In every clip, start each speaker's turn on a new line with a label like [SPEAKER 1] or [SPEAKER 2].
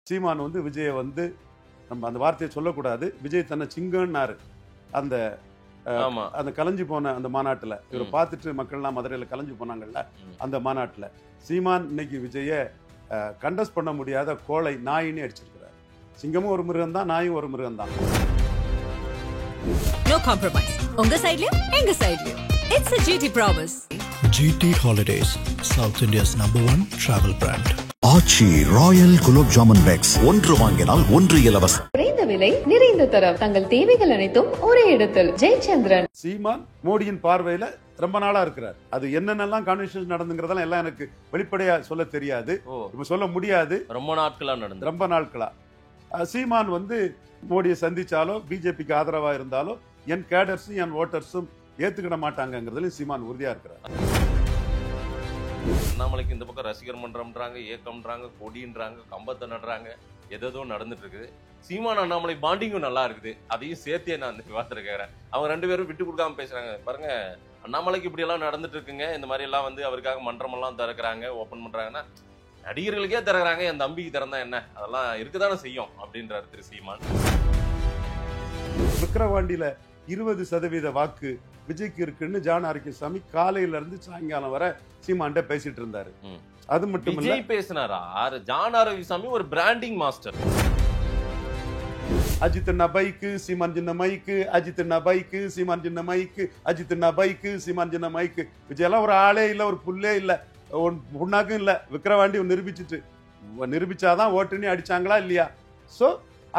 [SPEAKER 1] சீமான் வந்து விஜயை வந்து நம்ம அந்த வார்த்தையை சொல்லக்கூடாது, விஜய் தன்னை சிங்கன்னாரு அந்த அந்த கலைஞ்சு போன அந்த மாநாட்டில் இவரை பார்த்துட்டு மக்கள்லாம் மதுரையில் கலைஞ்சு போனாங்கல்ல அந்த மாநாட்டில் சீமான் இன்னைக்கு விஜயை கண்டஸ்ட் பண்ண முடியாத கோழை நாயின்னு அடிச்சிருக்கிறார். சிங்கமும் ஒரு மிருகம் தான், நாயும் ஒரு மிருகம் தான்.
[SPEAKER 2] No compromise. உங்க சைடுலயும் எங்க சைடுலயும். It's a GT promise.
[SPEAKER 3] GT Holidays, South India's #1 travel brand.
[SPEAKER 4] Aachi Royal gulab jamun packs, ஒன்று வாங்கினால் ஒன்று இலவசம்.
[SPEAKER 5] குறைந்த விலை, நிறைந்த தரம், தங்கள் தேவைகள் அனைத்தும் ஒரே இடத்தில். ஜெயச்சந்திரன்.
[SPEAKER 1] சீமான் மோடியின் பார்வையில ரொம்ப நாளா இருக்கிறார். அது என்னென்னலாம் கான்வர்சேஷன் நடந்துங்கிறதெல்லாம் எல்லாம் எனக்கு வெளிப்படையா சொல்ல தெரியாது, இப்ப சொல்ல முடியாது. ரொம்ப நாட்களா சீமான் வந்து மோடியை சந்திச்சாலோ பிஜேபிக்கு ஆதரவா இருந்தாலோ என் கேடர்ஸும் என் ஓட்டர்ஸும் ஏத்துக்கிட மாட்டாங்கிறதுல சீமான் உறுதியா இருக்கிறார்.
[SPEAKER 6] அண்ணாமலைக்கு இந்த பக்கம் ரசிகர் மன்றம்ன்றாங்க, ஏக்கம்ன்றாங்க, கொடின்றாங்க, கம்பத்தை நடுறாங்க, எதோ நடந்துட்டு இருக்குது. சீமான் அண்ணாமலை பாண்டிங்கும் நல்லா இருக்குது. அதையும் சேர்த்தே நான் அந்த விவாதத்தில் கேட்கிறேன். அவங்க ரெண்டு பேரும் விட்டு கொடுக்காம பேசுறாங்க. பாருங்க, அண்ணாமலைக்கு இப்படி எல்லாம் நடந்துட்டு இருக்குங்க, இந்த மாதிரி எல்லாம் வந்து அவருக்காக மன்றம் எல்லாம் திறக்கிறாங்க, ஓபன் பண்றாங்கன்னா நடிகர்களுக்கே திறக்கிறாங்க, என் தம்பிக்கு திறந்தா என்ன, அதெல்லாம் இருக்குதானே செய்யும் அப்படின்றாரு திரு சீமான்.
[SPEAKER 1] விக்கிரவாண்டியில 20% வாக்கு விஜய்க்கு இருக்குன்னு ஜான் ஆரோக்கியசாமி காலையில இருந்து சாயங்காலம் வரை சீமான்ட்ட பேசிட்டு இருந்தாரு. அது மட்டும் இல்ல,
[SPEAKER 6] விஜய் பேசினாரா? ஜான் ஆரோக்கியசாமி ஒரு பிராண்டிங் மாஸ்டர்.
[SPEAKER 1] அஜித் அண்ணா பைக்கு, சீமான் சின்ன மைக்கு, அஜித் அண்ணா பைக்கு, சீமான் சின்ன மைக்கு, அஜித் அண்ணா பைக்கு, சீமான் சின்ன மைக்கு. விஜய் எல்லாம் ஒரு ஆளே இல்ல, ஒரு புல்லே இல்ல, புண்ணாக்கும் இல்ல. விக்கிரவாண்டி நிரூபிச்சாதான் ஓட்டுன்னு அடிச்சாங்களா இல்லையா? சோ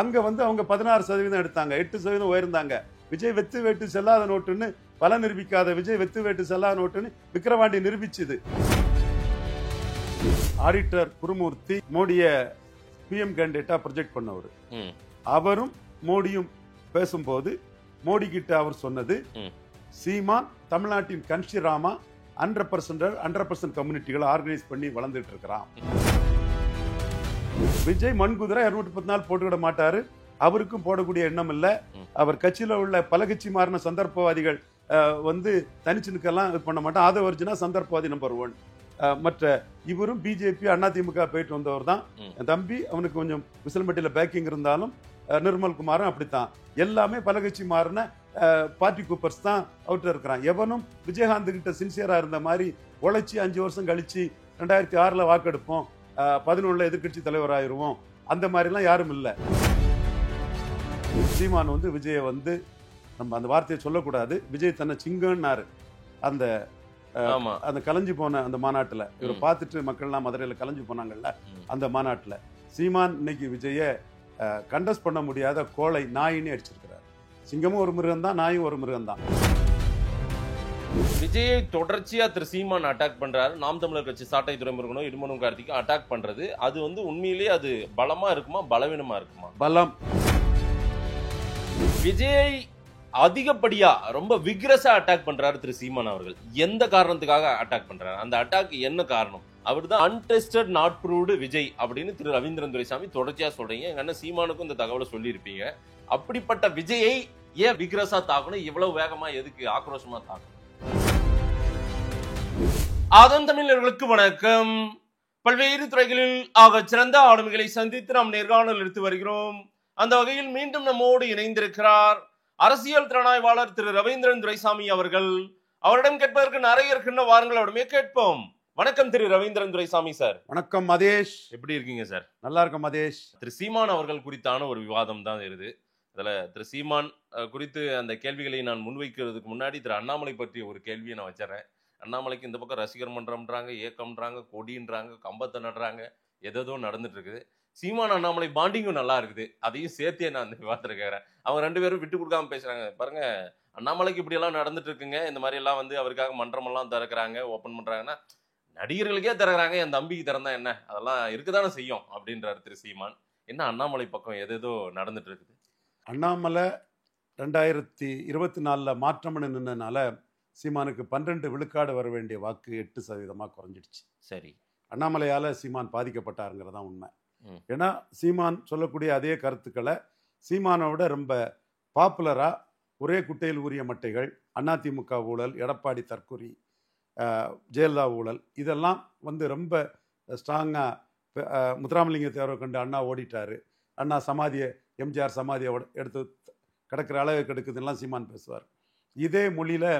[SPEAKER 1] அங்க வந்து அவங்க 16% எடுத்தாங்க, 8% உயர்ந்தாங்க. விஜய் வெத்து வேட்டு செல்லாத நோட்டுன்னு பல நிரூபிக்காத விஜய் வெத்து வேட்டு செல்லாத நோட்டுன்னு விக்கிரவாண்டி நிரூபிச்சுது. ஆடிட்டர் குருமூர்த்தி மோடிய பிஎம் கேண்டிடேட்டா ப்ரொஜெக்ட் பண்ணவர். அவரும் மோடியும் பேசும்போது மோடி கிட்ட அவர் சொன்னது, சீமான் தமிழ்நாட்டின் கன்ஷிராமா 100% கம்யூனிட்டிகளை ஆர்கனைஸ் பண்ணி வளர்ந்துட்டு இருக்கிறான். விஜய் மண்குதிரை 214 போட்டுவிட மாட்டாரு, அவருக்கும் போடக்கூடிய எண்ணம் இல்ல. அவர் கட்சியில உள்ள பல கட்சி மாறின சந்தர்ப்பவாதிகள் வந்து தனிச்சு நிற்கலாம் இது பண்ண மாட்டான். அதை ஒரிஜினா சந்தர்ப்பவாதி நம்பர் 1. மற்ற இவரும் பிஜேபி அதிமுக போயிட்டு வந்தவர் தான். என் தம்பி அவனுக்கு கொஞ்சம் விசில்பட்டியில பேக்கிங் இருந்தாலும் நிர்மல் குமாரும் அப்படித்தான். எல்லாமே பல கட்சி மாறின பார்ட்டி கூப்பர்ஸ் தான் அவுட்டர் இருக்கிறான். எவனும் விஜயகாந்த் கிட்ட சின்சியரா இருந்த மாதிரி உழைச்சி 5 வருஷம் கழிச்சு 2006 வாக்கெடுப்போம், 11 எதிர்கட்சி தலைவராயிருவோம், அந்த மாதிரிலாம் யாரும் இல்லை. சீமான் வந்து விஜயை வந்து நம்ம அந்த வார்த்தையை சொல்லக்கூடாது, விஜய் தன்னை சிங்கன்னாரு அந்த அந்த கலைஞ்சு போன அந்த மாநாட்டில் இவரை பார்த்துட்டு மக்கள்லாம் மதுரையில் கலைஞ்சு போனாங்கல்ல அந்த மாநாட்டில் சீமான் இன்னைக்கு விஜயை கண்டஸ்ட் பண்ண முடியாத கோழை நாயின்னு அடிச்சிருக்கிறார். சிங்கமும் ஒரு மிருகம் தான், நாயும் ஒரு மிருகம் தான்.
[SPEAKER 6] விஜயை தொடர்ச்சியா திரு சீமான் அட்டாக் பண்றாரு. நாம் தமிழர் கட்சி சாட்டை துரைமுருகனும் இடுமனும் கார்த்திக்கும் அட்டாக் பண்றது அது வந்து உண்மையிலேயே அது பலமா இருக்குமா பலவீனமா இருக்குமா?
[SPEAKER 1] பலம்.
[SPEAKER 6] விஜய் அதிகப்படியா ரொம்ப விக்ரஸா அட்டாக் பண்றாரு திரு சீமான் அவர்கள். எந்த காரணத்துக்காக அட்டாக் பண்றாரு? அந்த அட்டாக் என்ன காரணம்? அவர் தான் அன்டெஸ்டட் நாட் ப்ரூவ்டு விஜய் அப்படின்னு திரு ரவீந்திரன் துரைசாமி தொடர்ச்சியா சொல்றீங்க. எங்க அண்ணன் சீமானுக்கும் இந்த தகவலை சொல்லியிருப்பீங்க. அப்படிப்பட்ட விஜயை ஏன் விக்ரஸா தாக்கணும்? இவ்வளவு வேகமா எதுக்கு ஆக்ரோஷமா தாக்கணும்? அதன் தமிழர்களுக்கு வணக்கம். பல்வேறு துறைகளில் ஆக சிறந்த ஆளுமைகளை சந்தித்து நாம் நேர்காணல் எடுத்து வருகிறோம். அந்த வகையில் மீண்டும் நம்மோடு இணைந்திருக்கிறார் அரசியல் திறனாய்வாளர் திரு ரவீந்திரன் துரைசாமி அவர்கள். அவரிடம் கேட்பதற்கு நிறைய இருக்குன்னு வாருங்கள், அவரிடமே கேட்போம். வணக்கம் திரு ரவீந்திரன் துரைசாமி சார்.
[SPEAKER 1] வணக்கம் மதேஷ்,
[SPEAKER 6] எப்படி இருக்கீங்க சார்?
[SPEAKER 1] நல்லா இருக்கும் மதேஷ்.
[SPEAKER 6] திரு சீமான் அவர்கள் குறித்தான ஒரு விவாதம் தான் இருக்குது. அதில் திரு சீமான் குறித்து அந்த கேள்விகளை நான் முன்வைக்கிறதுக்கு முன்னாடி திரு அண்ணாமலை பற்றிய ஒரு கேள்வியை நான் வச்சிடறேன். அண்ணாமலைக்கு இந்த பக்கம் ரசிகர் மன்றம்ன்றாங்க, ஏக்கம்ன்றாங்க, கொடின்றாங்க, கம்பத்தை நடுறாங்க, எதோ நடந்துட்டு இருக்குது. சீமான் அண்ணாமலை பாண்டிங்கும் நல்லா இருக்குது. அதையும் சேர்த்தே நான் அந்த விவாதத்தில் கேட்கிறேன். அவங்க ரெண்டு பேரும் விட்டு கொடுக்காம பேசுறாங்க. பாருங்க, அண்ணாமலைக்கு இப்படி எல்லாம் நடந்துட்டு இருக்குங்க, இந்த மாதிரி எல்லாம் வந்து அவருக்காக மன்றம் எல்லாம் திறக்கிறாங்க, ஓபன் பண்றாங்கன்னா நடிகர்களுக்கே திறக்கிறாங்க, என் தம்பிக்கு திறந்தா என்ன, அதெல்லாம் இருக்குதானே செய்யும் அப்படின்றாரு திரு சீமான். என்ன அண்ணாமலை பக்கம் எதோ நடந்துட்டு இருக்குது?
[SPEAKER 1] அண்ணாமலை 2024 மாற்றம் நின்றனால சீமானுக்கு 12 விழுக்காடு வர வேண்டிய வாக்கு 8% குறைஞ்சிடுச்சு.
[SPEAKER 6] சரி,
[SPEAKER 1] அண்ணாமலையால சீமான் பாதிக்கப்பட்டாருங்கிறதா உண்மை. ஏன்னா சீமான் சொல்லக்கூடிய அதே கருத்துக்களை சீமானோட ரொம்ப பாப்புலரா ஒரே குட்டையில் ஊறிய மட்டைகள், அதிமுக ஊழல், எடப்பாடி தற்கொலை, ஜெயலலிதா ஊழல், இதெல்லாம் வந்து ரொம்ப ஸ்ட்ராங்காக முத்துராமலிங்க தேவரை கண்டு அண்ணா ஓடிட்டாரு, அண்ணா சமாதியை எம்ஜிஆர் சமாதியை எடுத்து கிடக்கிற அளவு கெடுக்குதுலாம் சீமான் பேசுவார். இதே மொழியில்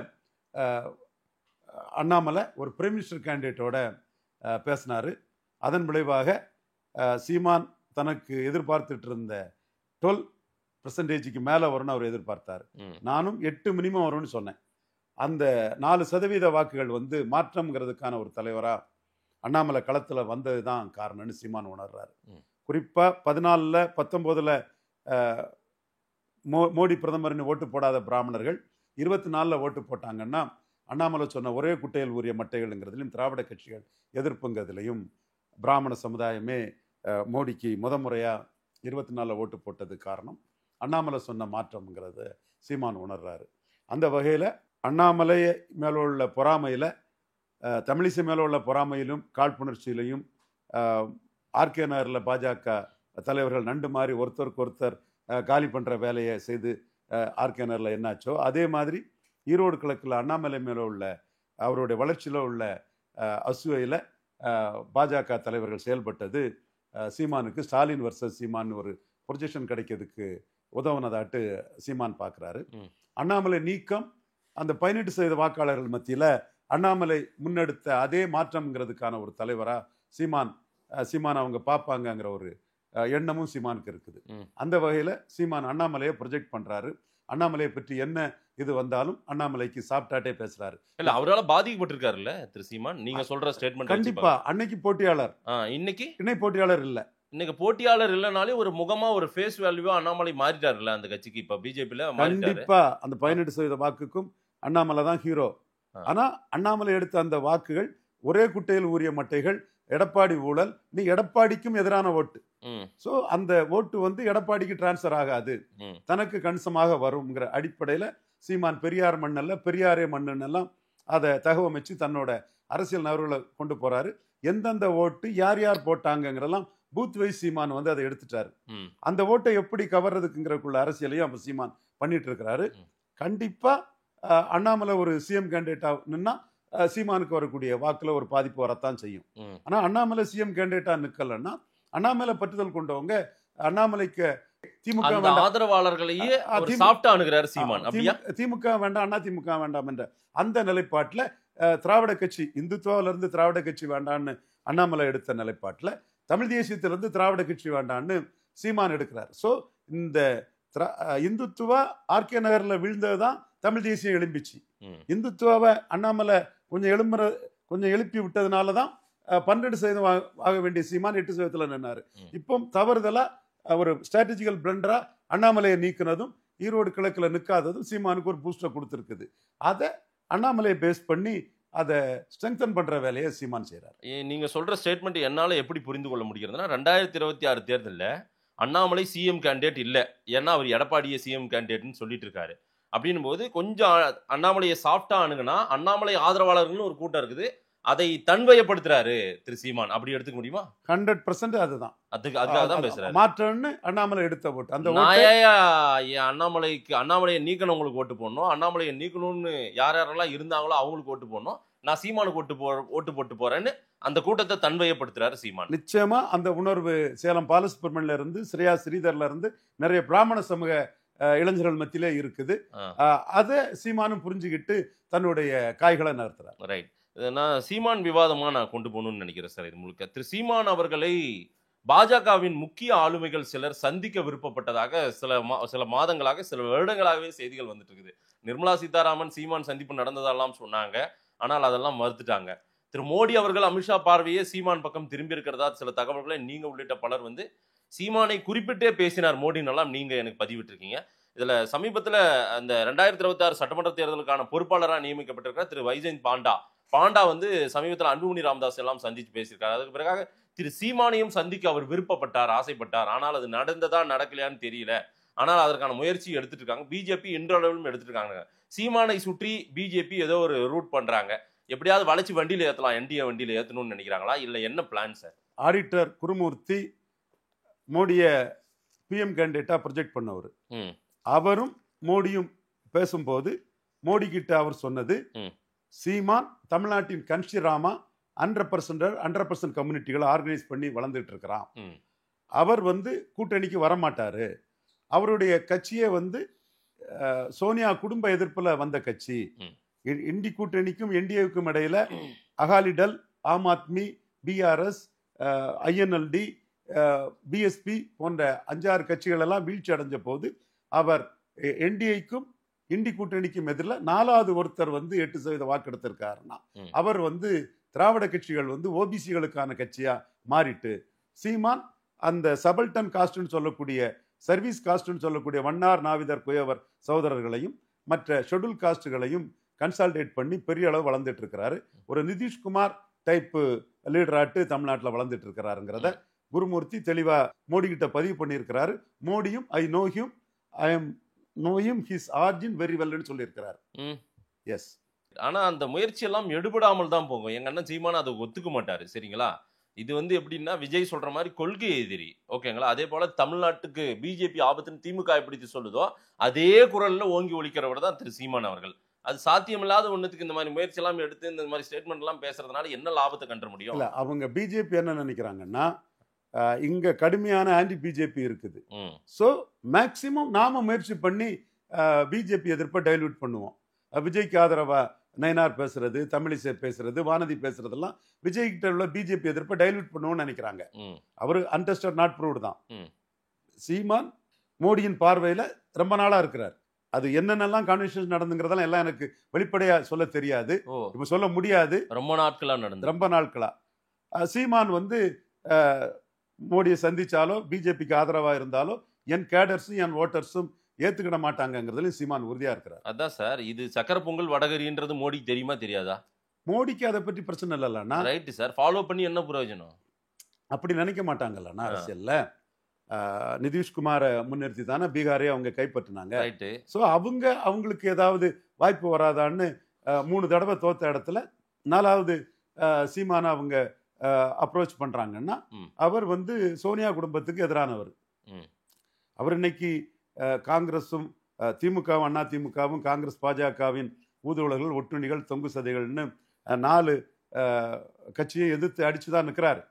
[SPEAKER 1] அண்ணாமலை ஒரு பிரைம் மினிஸ்டர் கேண்டிடேட்டோட பேசினார். அதன் விளைவாக சீமான் தனக்கு எதிர்பார்த்துட்டு இருந்த 12% மேலே வரும்னு அவர் எதிர்பார்த்தார். நானும் 8 மினிமம் வரும்னு சொன்னேன். அந்த 4% வாக்குகள் வந்து மாற்றம்ங்கிறதுக்கான ஒரு தலைவராக அண்ணாமலை களத்தில் வந்தது தான் காரணம்னு சீமான் உணர்றாரு. குறிப்பாக 14, 19 மோடி பிரதமர்னு ஓட்டு போடாத பிராமணர்கள் 24 ஓட்டு போட்டாங்கன்னா அண்ணாமலை சொன்ன ஒரே குட்டையில் ஊறிய மட்டைகள்ங்கிறதுலையும் திராவிட கட்சிகள் எதிர்ப்புங்கிறதுலையும் பிராமண சமுதாயமே மோடிக்கு முறையாக 24 ஓட்டு போட்டது காரணம் அண்ணாமலை சொன்ன மாற்றம்ங்கிறத சீமான் உணர்றாரு. அந்த வகையில் அண்ணாமலை மேலே உள்ள பொறாமையில், தமிழிசை மேலே உள்ள பொறாமையிலும் காழ்ப்புணர்ச்சியிலையும் ஆர்கே நகரில் பாஜக தலைவர்கள் நண்டு மாதிரி ஒருத்தருக்கு ஒருத்தர் காலி பண்ணுற வேலையை செய்து ஆர்கே நகரில் என்னாச்சோ அதே மாதிரி ஈரோடு கிழக்கில் அண்ணாமலை மேலே உள்ள அவருடைய வளர்ச்சியில் உள்ள அசுவையில் பாஜக தலைவர்கள் செயல்பட்டது சீமானுக்கு ஸ்டாலின் வர்சஸ் சீமான் ஒரு ப்ரொஜெக்ஷன் கிடைக்கிறதுக்கு உதவுனதாட்டு சீமான் பார்க்குறாரு. அண்ணாமலை நீக்கம் அந்த 18% வாக்காளர்கள் மத்தியில் அண்ணாமலை முன்னெடுத்த அதே மாற்றம்ங்கிறதுக்கான ஒரு தலைவராக சீமான் அவங்க பார்ப்பாங்கங்கிற ஒரு எண்ணமும் சீமானுக்கு இருக்குது. அந்த வகையில் சீமான் அண்ணாமலையை ப்ரொஜெக்ட் பண்ணுறாரு. அண்ணாமலையை பற்றி என்ன இது வந்தாலும் அண்ணாமலைக்கு சாப்பிட்டாட்டே பேசுறாரு.
[SPEAKER 6] இல்ல அவரால் பாதிக்கப்பட்டிருக்காருல்ல திரு சீமான், நீங்க சொல்ற ஸ்டேட்மெண்ட்
[SPEAKER 1] கண்டிப்பா. அன்னைக்கு போட்டியாளர், இன்னைக்கு போட்டியாளர் இல்ல.
[SPEAKER 6] இன்னைக்கு போட்டியாளர் இல்லனாலே ஒரு முகமா ஒரு ஃபேஸ் வேல்யூவா அண்ணாமலை மாறிட்டாருல்ல அந்த கட்சிக்கு. இப்ப பிஜேபில
[SPEAKER 1] கண்டிப்பா அந்த 18% வாக்குக்கும் அண்ணாமலை தான் ஹீரோ. ஆனா அண்ணாமலை எடுத்த அந்த வாக்குகள் ஒரே குட்டையில் ஊறிய மட்டைகள், எடப்பாடி ஊழல், நீ எடப்பாடிக்கும் எதிரான ஓட்டு. சோ அந்த ஓட்டு வந்து எடப்பாடிக்கு டிரான்ஸ்பர் ஆகாது, தனக்கு கணிசமாக வரும்ங்கிற அடிப்படையில சீமான் பெரியார் மண்ணல்ல பெரியாரே மண்ணுன்னெல்லாம் அதை தகவமைச்சு தன்னோட அரசியல் நகர்வுகளை கொண்டு போறாரு. எந்தெந்த ஓட்டு யார் யார் போட்டாங்கிறதெல்லாம் பூத் வைஸ் சீமான் வந்து அதை எடுத்துட்டாரு. அந்த ஓட்டை எப்படி கவர்றதுக்குங்கிறக்குள்ள அரசியலையும் அப்ப சீமான் பண்ணிட்டு இருக்கிறாரு. கண்டிப்பா அண்ணாமலை ஒரு சிஎம் கேண்டிடேட்டா நின்னா சீமானுக்கு வரக்கூடிய வாக்குல ஒரு பாதிப்பு வரத்தான் செய்யும். ஆனா அண்ணாமலை சிஎம் கேண்டிடேட்டா நிக்கலன்னா அண்ணாமலை பற்றுதல் கொண்டவங்க அண்ணாமலைக்கு திமுக
[SPEAKER 6] ஆதரவாளர்களையே சாப்பிட்டா அணுகிறார் சீமான்.
[SPEAKER 1] திமுக வேண்டாம் அண்ணா திமுக வேண்டாம் என்ற அந்த நிலைப்பாட்டுல திராவிட கட்சி இந்துத்துவால இருந்து திராவிட கட்சி வேண்டான்னு அண்ணாமலை எடுத்த நிலைப்பாட்டுல தமிழ் தேசியத்திலிருந்து திராவிட கட்சி வேண்டான்னு சீமான் எடுக்கிறார். சோ இந்த இந்துத்துவா ஆர்கே நகர்ல விழுந்ததுதான் தமிழ் தேசியம் எழும்பிச்சு. இந்துத்துவாவை அண்ணாமலை கொஞ்சம் எழுப்பி விட்டதுனாலதான் 12% ஆக வேண்டிய சீமான் 8% நின்னாரு. இப்போ தவறுதலா ஒரு ஸ்ட்ராட்டஜிக்கல் பிளண்டரா அண்ணாமலையை நீக்கினதும் ஈரோடு கிழக்குல நிற்காததும் சீமானுக்கு ஒரு பூஸ்டர் கொடுத்துருக்குது. அதை அண்ணாமலையை பேஸ் பண்ணி அதை ஸ்ட்ரெங்தன் பண்ற வேலையை சீமான் செய்யறாரு.
[SPEAKER 6] நீங்க சொல்ற ஸ்டேட்மெண்ட் என்னால எப்படி புரிந்து கொள்ள முடிகிறதுனா 2026 தேர்தலில் அண்ணாமலை சிஎம் கேண்டிடேட் இல்லை, ஏன்னா அவர் எடப்பாடியை சிஎம் கேண்டிடேட்னு சொல்லிட்டு இருக்காரு. அப்படின்னும் போது கொஞ்சம் அண்ணாமலையை சாஃப்டா அணுகுனா அண்ணாமலை ஆதரவாளர்கள்னு ஒரு கூட்டம் இருக்குது, அதை தன்வயப்படுத்துறாரு திரு சீமான், அப்படி எடுத்துக்க முடியுமா?
[SPEAKER 1] 100% அதுதான்.
[SPEAKER 6] அதுக்காக தான் பேசுறாரு.
[SPEAKER 1] மாற்றம்னு அண்ணாமலை எடுத்த ஓட்டு அந்த
[SPEAKER 6] அண்ணாமலையை நீக்கணுங்களுக்கு ஓட்டு போடணும், அண்ணாமலையை நீக்கணும்னு யாரெல்லாம் இருந்தாங்களோ அவங்களுக்கு ஓட்டு போடணும், நான் சீமானுக்கு ஓட்டு போட்டு போறேன்னு அந்த கூட்டத்தை தன்வயப்படுத்துறாரு சீமான்.
[SPEAKER 1] நிச்சயமா அந்த உணர்வு சேலம் பாலசுப்ரமணியன்ல இருந்து ஸ்ரேயா ஸ்ரீதர்ல இருந்து நிறைய பிராமண சமூக இளைஞர்கள் மத்தியிலே இருக்குது. அதை சீமானும் புரிஞ்சுக்கிட்டு தன்னுடைய காய்களை நகர்த்துறாரு.
[SPEAKER 6] ரைட். நான் சீமான் விவாதமாக நான் கொண்டு போகணும்னு நினைக்கிறேன் சார். இது முழுக்க திரு சீமான் அவர்களை பாஜகவின் முக்கிய ஆளுமைகள் சிலர் சந்திக்க விருப்பப்பட்டதாக சில மாதங்களாக சில வருடங்களாகவே செய்திகள் வந்துட்டு இருக்குது. நிர்மலா சீதாராமன் சீமான் சந்திப்பு நடந்ததெல்லாம் சொன்னாங்க, ஆனால் அதெல்லாம் மறுத்துட்டாங்க. திரு மோடி அவர்கள் அமித்ஷா பார்வையே சீமான் பக்கம் திரும்பி இருக்கிறதா சில தகவல்களை நீங்க உள்ளிட்ட பலர் வந்து சீமானை குறிப்பிட்டே பேசினார் மோடினெல்லாம் நீங்க எனக்கு பதிவிட்டிருக்கீங்க. இதுல சமீபத்தில் அந்த 2026 சட்டமன்ற தேர்தலுக்கான பொறுப்பாளராக நியமிக்கப்பட்டிருக்கிற திரு வைஜெயந்த் பாண்டா வந்து சமீபத்தில் அன்புமணி ராமதாஸ் எல்லாம் சந்திச்சு பேசியிருக்காரு. அதுக்கு பிறகு திரு சீமானையும் சந்திக்க அவர் விருப்பப்பட்டார், ஆசைப்பட்டார். ஆனால் அது நடந்ததா நடக்கலையான்னு தெரியல. ஆனால் அதற்கான முயற்சி எடுத்துட்டு இருக்காங்க. பிஜேபி இன்றளவிலும் எடுத்துட்டு இருக்காங்க. சீமானை சுற்றி பிஜேபி ஏதோ ஒரு ரூட் பண்றாங்க. எப்படியாவது வளைச்சு வண்டியில் ஏற்றலாம், என்டிஏ வண்டியில் ஏற்றணும்னு நினைக்கிறாங்களா, இல்லை என்ன பிளான் சார்?
[SPEAKER 1] ஆடிட்டர் குருமூர்த்தி மோடியை பிஎம் கேண்டிடேட்டா ப்ரொஜெக்ட் பண்ணவர். அவரும் மோடியும் பேசும்போது மோடி கிட்ட அவர் சொன்னது, சீமான் தமிழ்நாட்டின் கன்ஷிராமா, 100% கம்யூனிட்டிகளை ஆர்கனைஸ் பண்ணி வளர்ந்துட்டு இருக்கிறான்.
[SPEAKER 6] ம்.
[SPEAKER 1] அவர் வந்து கூட்டணிக்கு வரமாட்டாரு. அவருடைய கட்சியே வந்து சோனியா குடும்ப எதிர்ப்புல வந்த கட்சி.
[SPEAKER 6] ம்.
[SPEAKER 1] இண்டி கூட்டணிக்கும் என்டிஏவுக்கும் இடையில Akali Dal, Aam Aadmi, BRS, INLD, BSP போன்ற 5-6 கட்சிகள் எல்லாம் வீழ்ச்சி அடைஞ்ச போது அவர் என்டிஏக்கும் இண்டி கூட்டணிக்கும் எதிரில் 4வது ஒருத்தர் வந்து 8% வாக்கெடுத்திருக்காருன்னா
[SPEAKER 6] ம்.
[SPEAKER 1] அவர் வந்து திராவிட கட்சிகள் வந்து ஓபிசிகளுக்கான கட்சியா மாறிட்டு சீமான் அந்த சபல்டன் காஸ்ட்னு சொல்லக்கூடிய சர்வீஸ் காஸ்ட்னு சொல்லக்கூடிய வண்ணார், நாவிதர், குயவர் சகோதரர்களையும் மற்ற ஷெட்யூல் காஸ்டுகளையும் கன்சால்டேட் பண்ணி பெரிய அளவு வளர்ந்துட்டு இருக்கிறாரு. ஒரு நிதிஷ்குமார் டைப்பு லீடராட்டு தமிழ்நாட்டில் வளர்ந்துட்டு இருக்கிறாருங்கிறத குருமூர்த்தி தெளிவா மோடி கிட்ட பதிவு பண்ணியிருக்கிறாரு. மோடியும் ஐ எம் நோயும் ஹிஸ் ஆர்ஜின் வெரி வெல்னு சொல்லியிருக்கிறார்.
[SPEAKER 6] ம்.
[SPEAKER 1] எஸ்.
[SPEAKER 6] ஆனா அந்த முயற்சி எல்லாம் எடுபடாமல் தான் போகும். எங்க அண்ணன் சீமான் அதை ஒத்துக்க மாட்டாரு. சரிங்களா? இது வந்து எப்படின்னா விஜய் சொல்ற மாதிரி கொள்கை எதிரி. ஓகேங்களா? அதே போல தமிழ்நாட்டுக்கு பிஜேபி ஆபத்துன்னு திமுக எப்படி சொல்லுதோ அதே குரல்ல ஓங்கி ஒலிக்கிறவர் தான் திரு சீமான் அவர்கள். அது சாத்தியமில்லாத ஒண்ணுத்துக்கு இந்த மாதிரி முயற்சி எல்லாம் எடுத்து இந்த மாதிரி ஸ்டேட்மெண்ட் எல்லாம் பேசுறதுனால என்ன லாபத்தை கண்ட முடியும்?
[SPEAKER 1] இல்ல, அவங்க பிஜேபி என்ன நினைக்கிறாங்கன்னா இங்க கடுமையான ஆன்டி பிஜேபி இருக்குது. ஸோ மேக்சிமம் நாம முயற்சி பண்ணி பிஜேபி எதிர்ப்பை டைல்யூட் பண்ணுவோம். விஜய்க்கு ஆதரவா நயனார் பேசுறது, தமிழிசை பேசுறது, வானதி பேசுறதெல்லாம் விஜய் கிட்ட உள்ள பிஜேபி எதிர்ப்பை டைல்யூட் பண்ணுவோம்னு நினைக்கிறாங்க. அவரு அன்டெஸ்டட் நாட் ப்ரூவ்டு தான். சீமான் மோடியின் பார்வையில ரொம்ப நாளா இருக்கிறார். அது என்னென்னலாம் கான்வர்சேஷன் நடந்துங்கிறதெல்லாம் எல்லாம் எனக்கு வெளிப்படையா சொல்ல தெரியாது, இப்ப சொல்ல முடியாது. ரொம்ப நாட்களா சீமான் வந்து மோடியை சந்திச்சாலோ பிஜேபிக்கு ஆதரவா இருந்தாலோ என் கேடர்ஸும் என் ஓட்டர்ஸும் ஏத்துக்கிட மாட்டாங்கிறதுல சீமான் உறுதியா இருக்கிறார்.
[SPEAKER 6] அதான் சார், இது சக்கர பொங்கல் வடகரின்றது மோடிக்கு தெரியுமா தெரியாதா?
[SPEAKER 1] மோடிக்கு அதை பற்றி பிரச்சனை இல்லைல்லண்ணா.
[SPEAKER 6] ரைட் சார், ஃபாலோ பண்ணி என்ன பிரயோஜனம்?
[SPEAKER 1] அப்படி நினைக்க மாட்டாங்கல்லண்ணா அரசியல்ல. நிதிஷ்குமாரை முன்னிறுத்தி தானே பீகாரே அவங்க கைப்பற்றினாங்க. ஸோ அவங்களுக்கு ஏதாவது வாய்ப்பு வராதான்னு 3 தடவை தோத்த இடத்துல 4வது சீமான அவங்க அப்ரோச் பண்றாங்கன்னா அவர் வந்து சோனியா குடும்பத்துக்கு எதிரானவர். அவர் இன்னைக்கு காங்கிரஸும் திமுகவும் அண்ணா திமுகவும் காங்கிரஸ் பாஜகவின் ஊதுவலர்கள், ஒட்டுணிகள், தொங்கு சதைகள்னு 4 கட்சியை எதிர்த்து அடிச்சுதான் நிற்கிறாரு.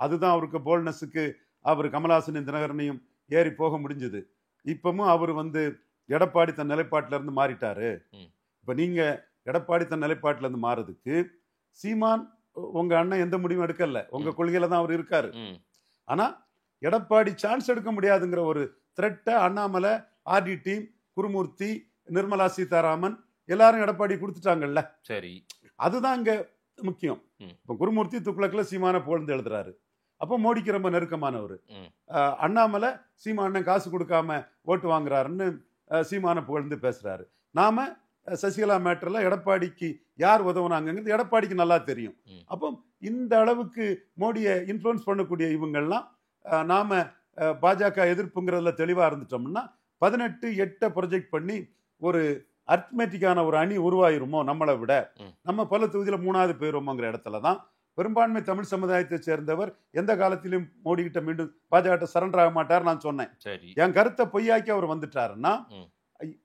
[SPEAKER 1] அதுதான் அவருக்கு போல்னஸுக்கு அவர் கமலஹாசனின் தினகரனையும் ஏறி போக முடிஞ்சது. இப்பவும் அவர் வந்து எடப்பாடி தன் நிலைப்பாட்டில இருந்து மாறிட்டாரு. இப்ப நீங்க எடப்பாடி தன் நிலைப்பாட்டில இருந்து மாறதுக்கு சீமான் உங்க அண்ணன் எந்த முடிவும் எடுக்கல, உங்க கொள்கையில தான் அவர் இருக்காரு. ஆனா எடப்பாடி சான்ஸ் எடுக்க முடியாதுங்கிற ஒரு த்ரெட்டை அண்ணாமலை, ஆர்டி டீம், குருமூர்த்தி, நிர்மலா சீதாராமன் எல்லாரும் எடப்பாடி கொடுத்துட்டாங்கல்ல.
[SPEAKER 6] சரி,
[SPEAKER 1] அதுதான் இங்க முக்கியம். இப்ப குருமூர்த்தி துக்ளக்ல சீமான புகழ்ந்து எழுதுறாரு. அப்போ மோடிக்கு ரொம்ப நெருக்கமானவர். அண்ணாமலை சீமானன் காசு கொடுக்காம ஓட்டு வாங்குறாருன்னு சீமான புகழ்ந்து பேசுறாரு. நாம சசிகலா மேட்டர்ல எடப்பாடிக்கு யார் உதவுனாங்கிறது எடப்பாடிக்கு நல்லா தெரியும். அப்போ இந்த அளவுக்கு மோடியை இன்ஃப்ளூயன்ஸ் பண்ணக்கூடிய இவங்கெல்லாம் நாம பாஜக எதிர்ப்புங்கிறதுல தெளிவா இருந்துட்டோம்னா 18-8 ப்ரொஜெக்ட் பண்ணி ஒரு அர்த்மெட்டிக்கான ஒரு அணி உருவாயிருமோ நம்மளை விட, நம்ம பல தொகுதியில 3வது போயிருமோங்கிற இடத்துலதான் பெரும்பான்மை தமிழ் சமுதாயத்தை சேர்ந்தவர் எந்த காலத்திலும் மோடி கிட்ட மீண்டும் பாஜக சரண்டர் ஆக மாட்டார் நான் சொன்னேன். என் கருத்தை பொய்யாக்கி அவர் வந்துட்டாருன்னா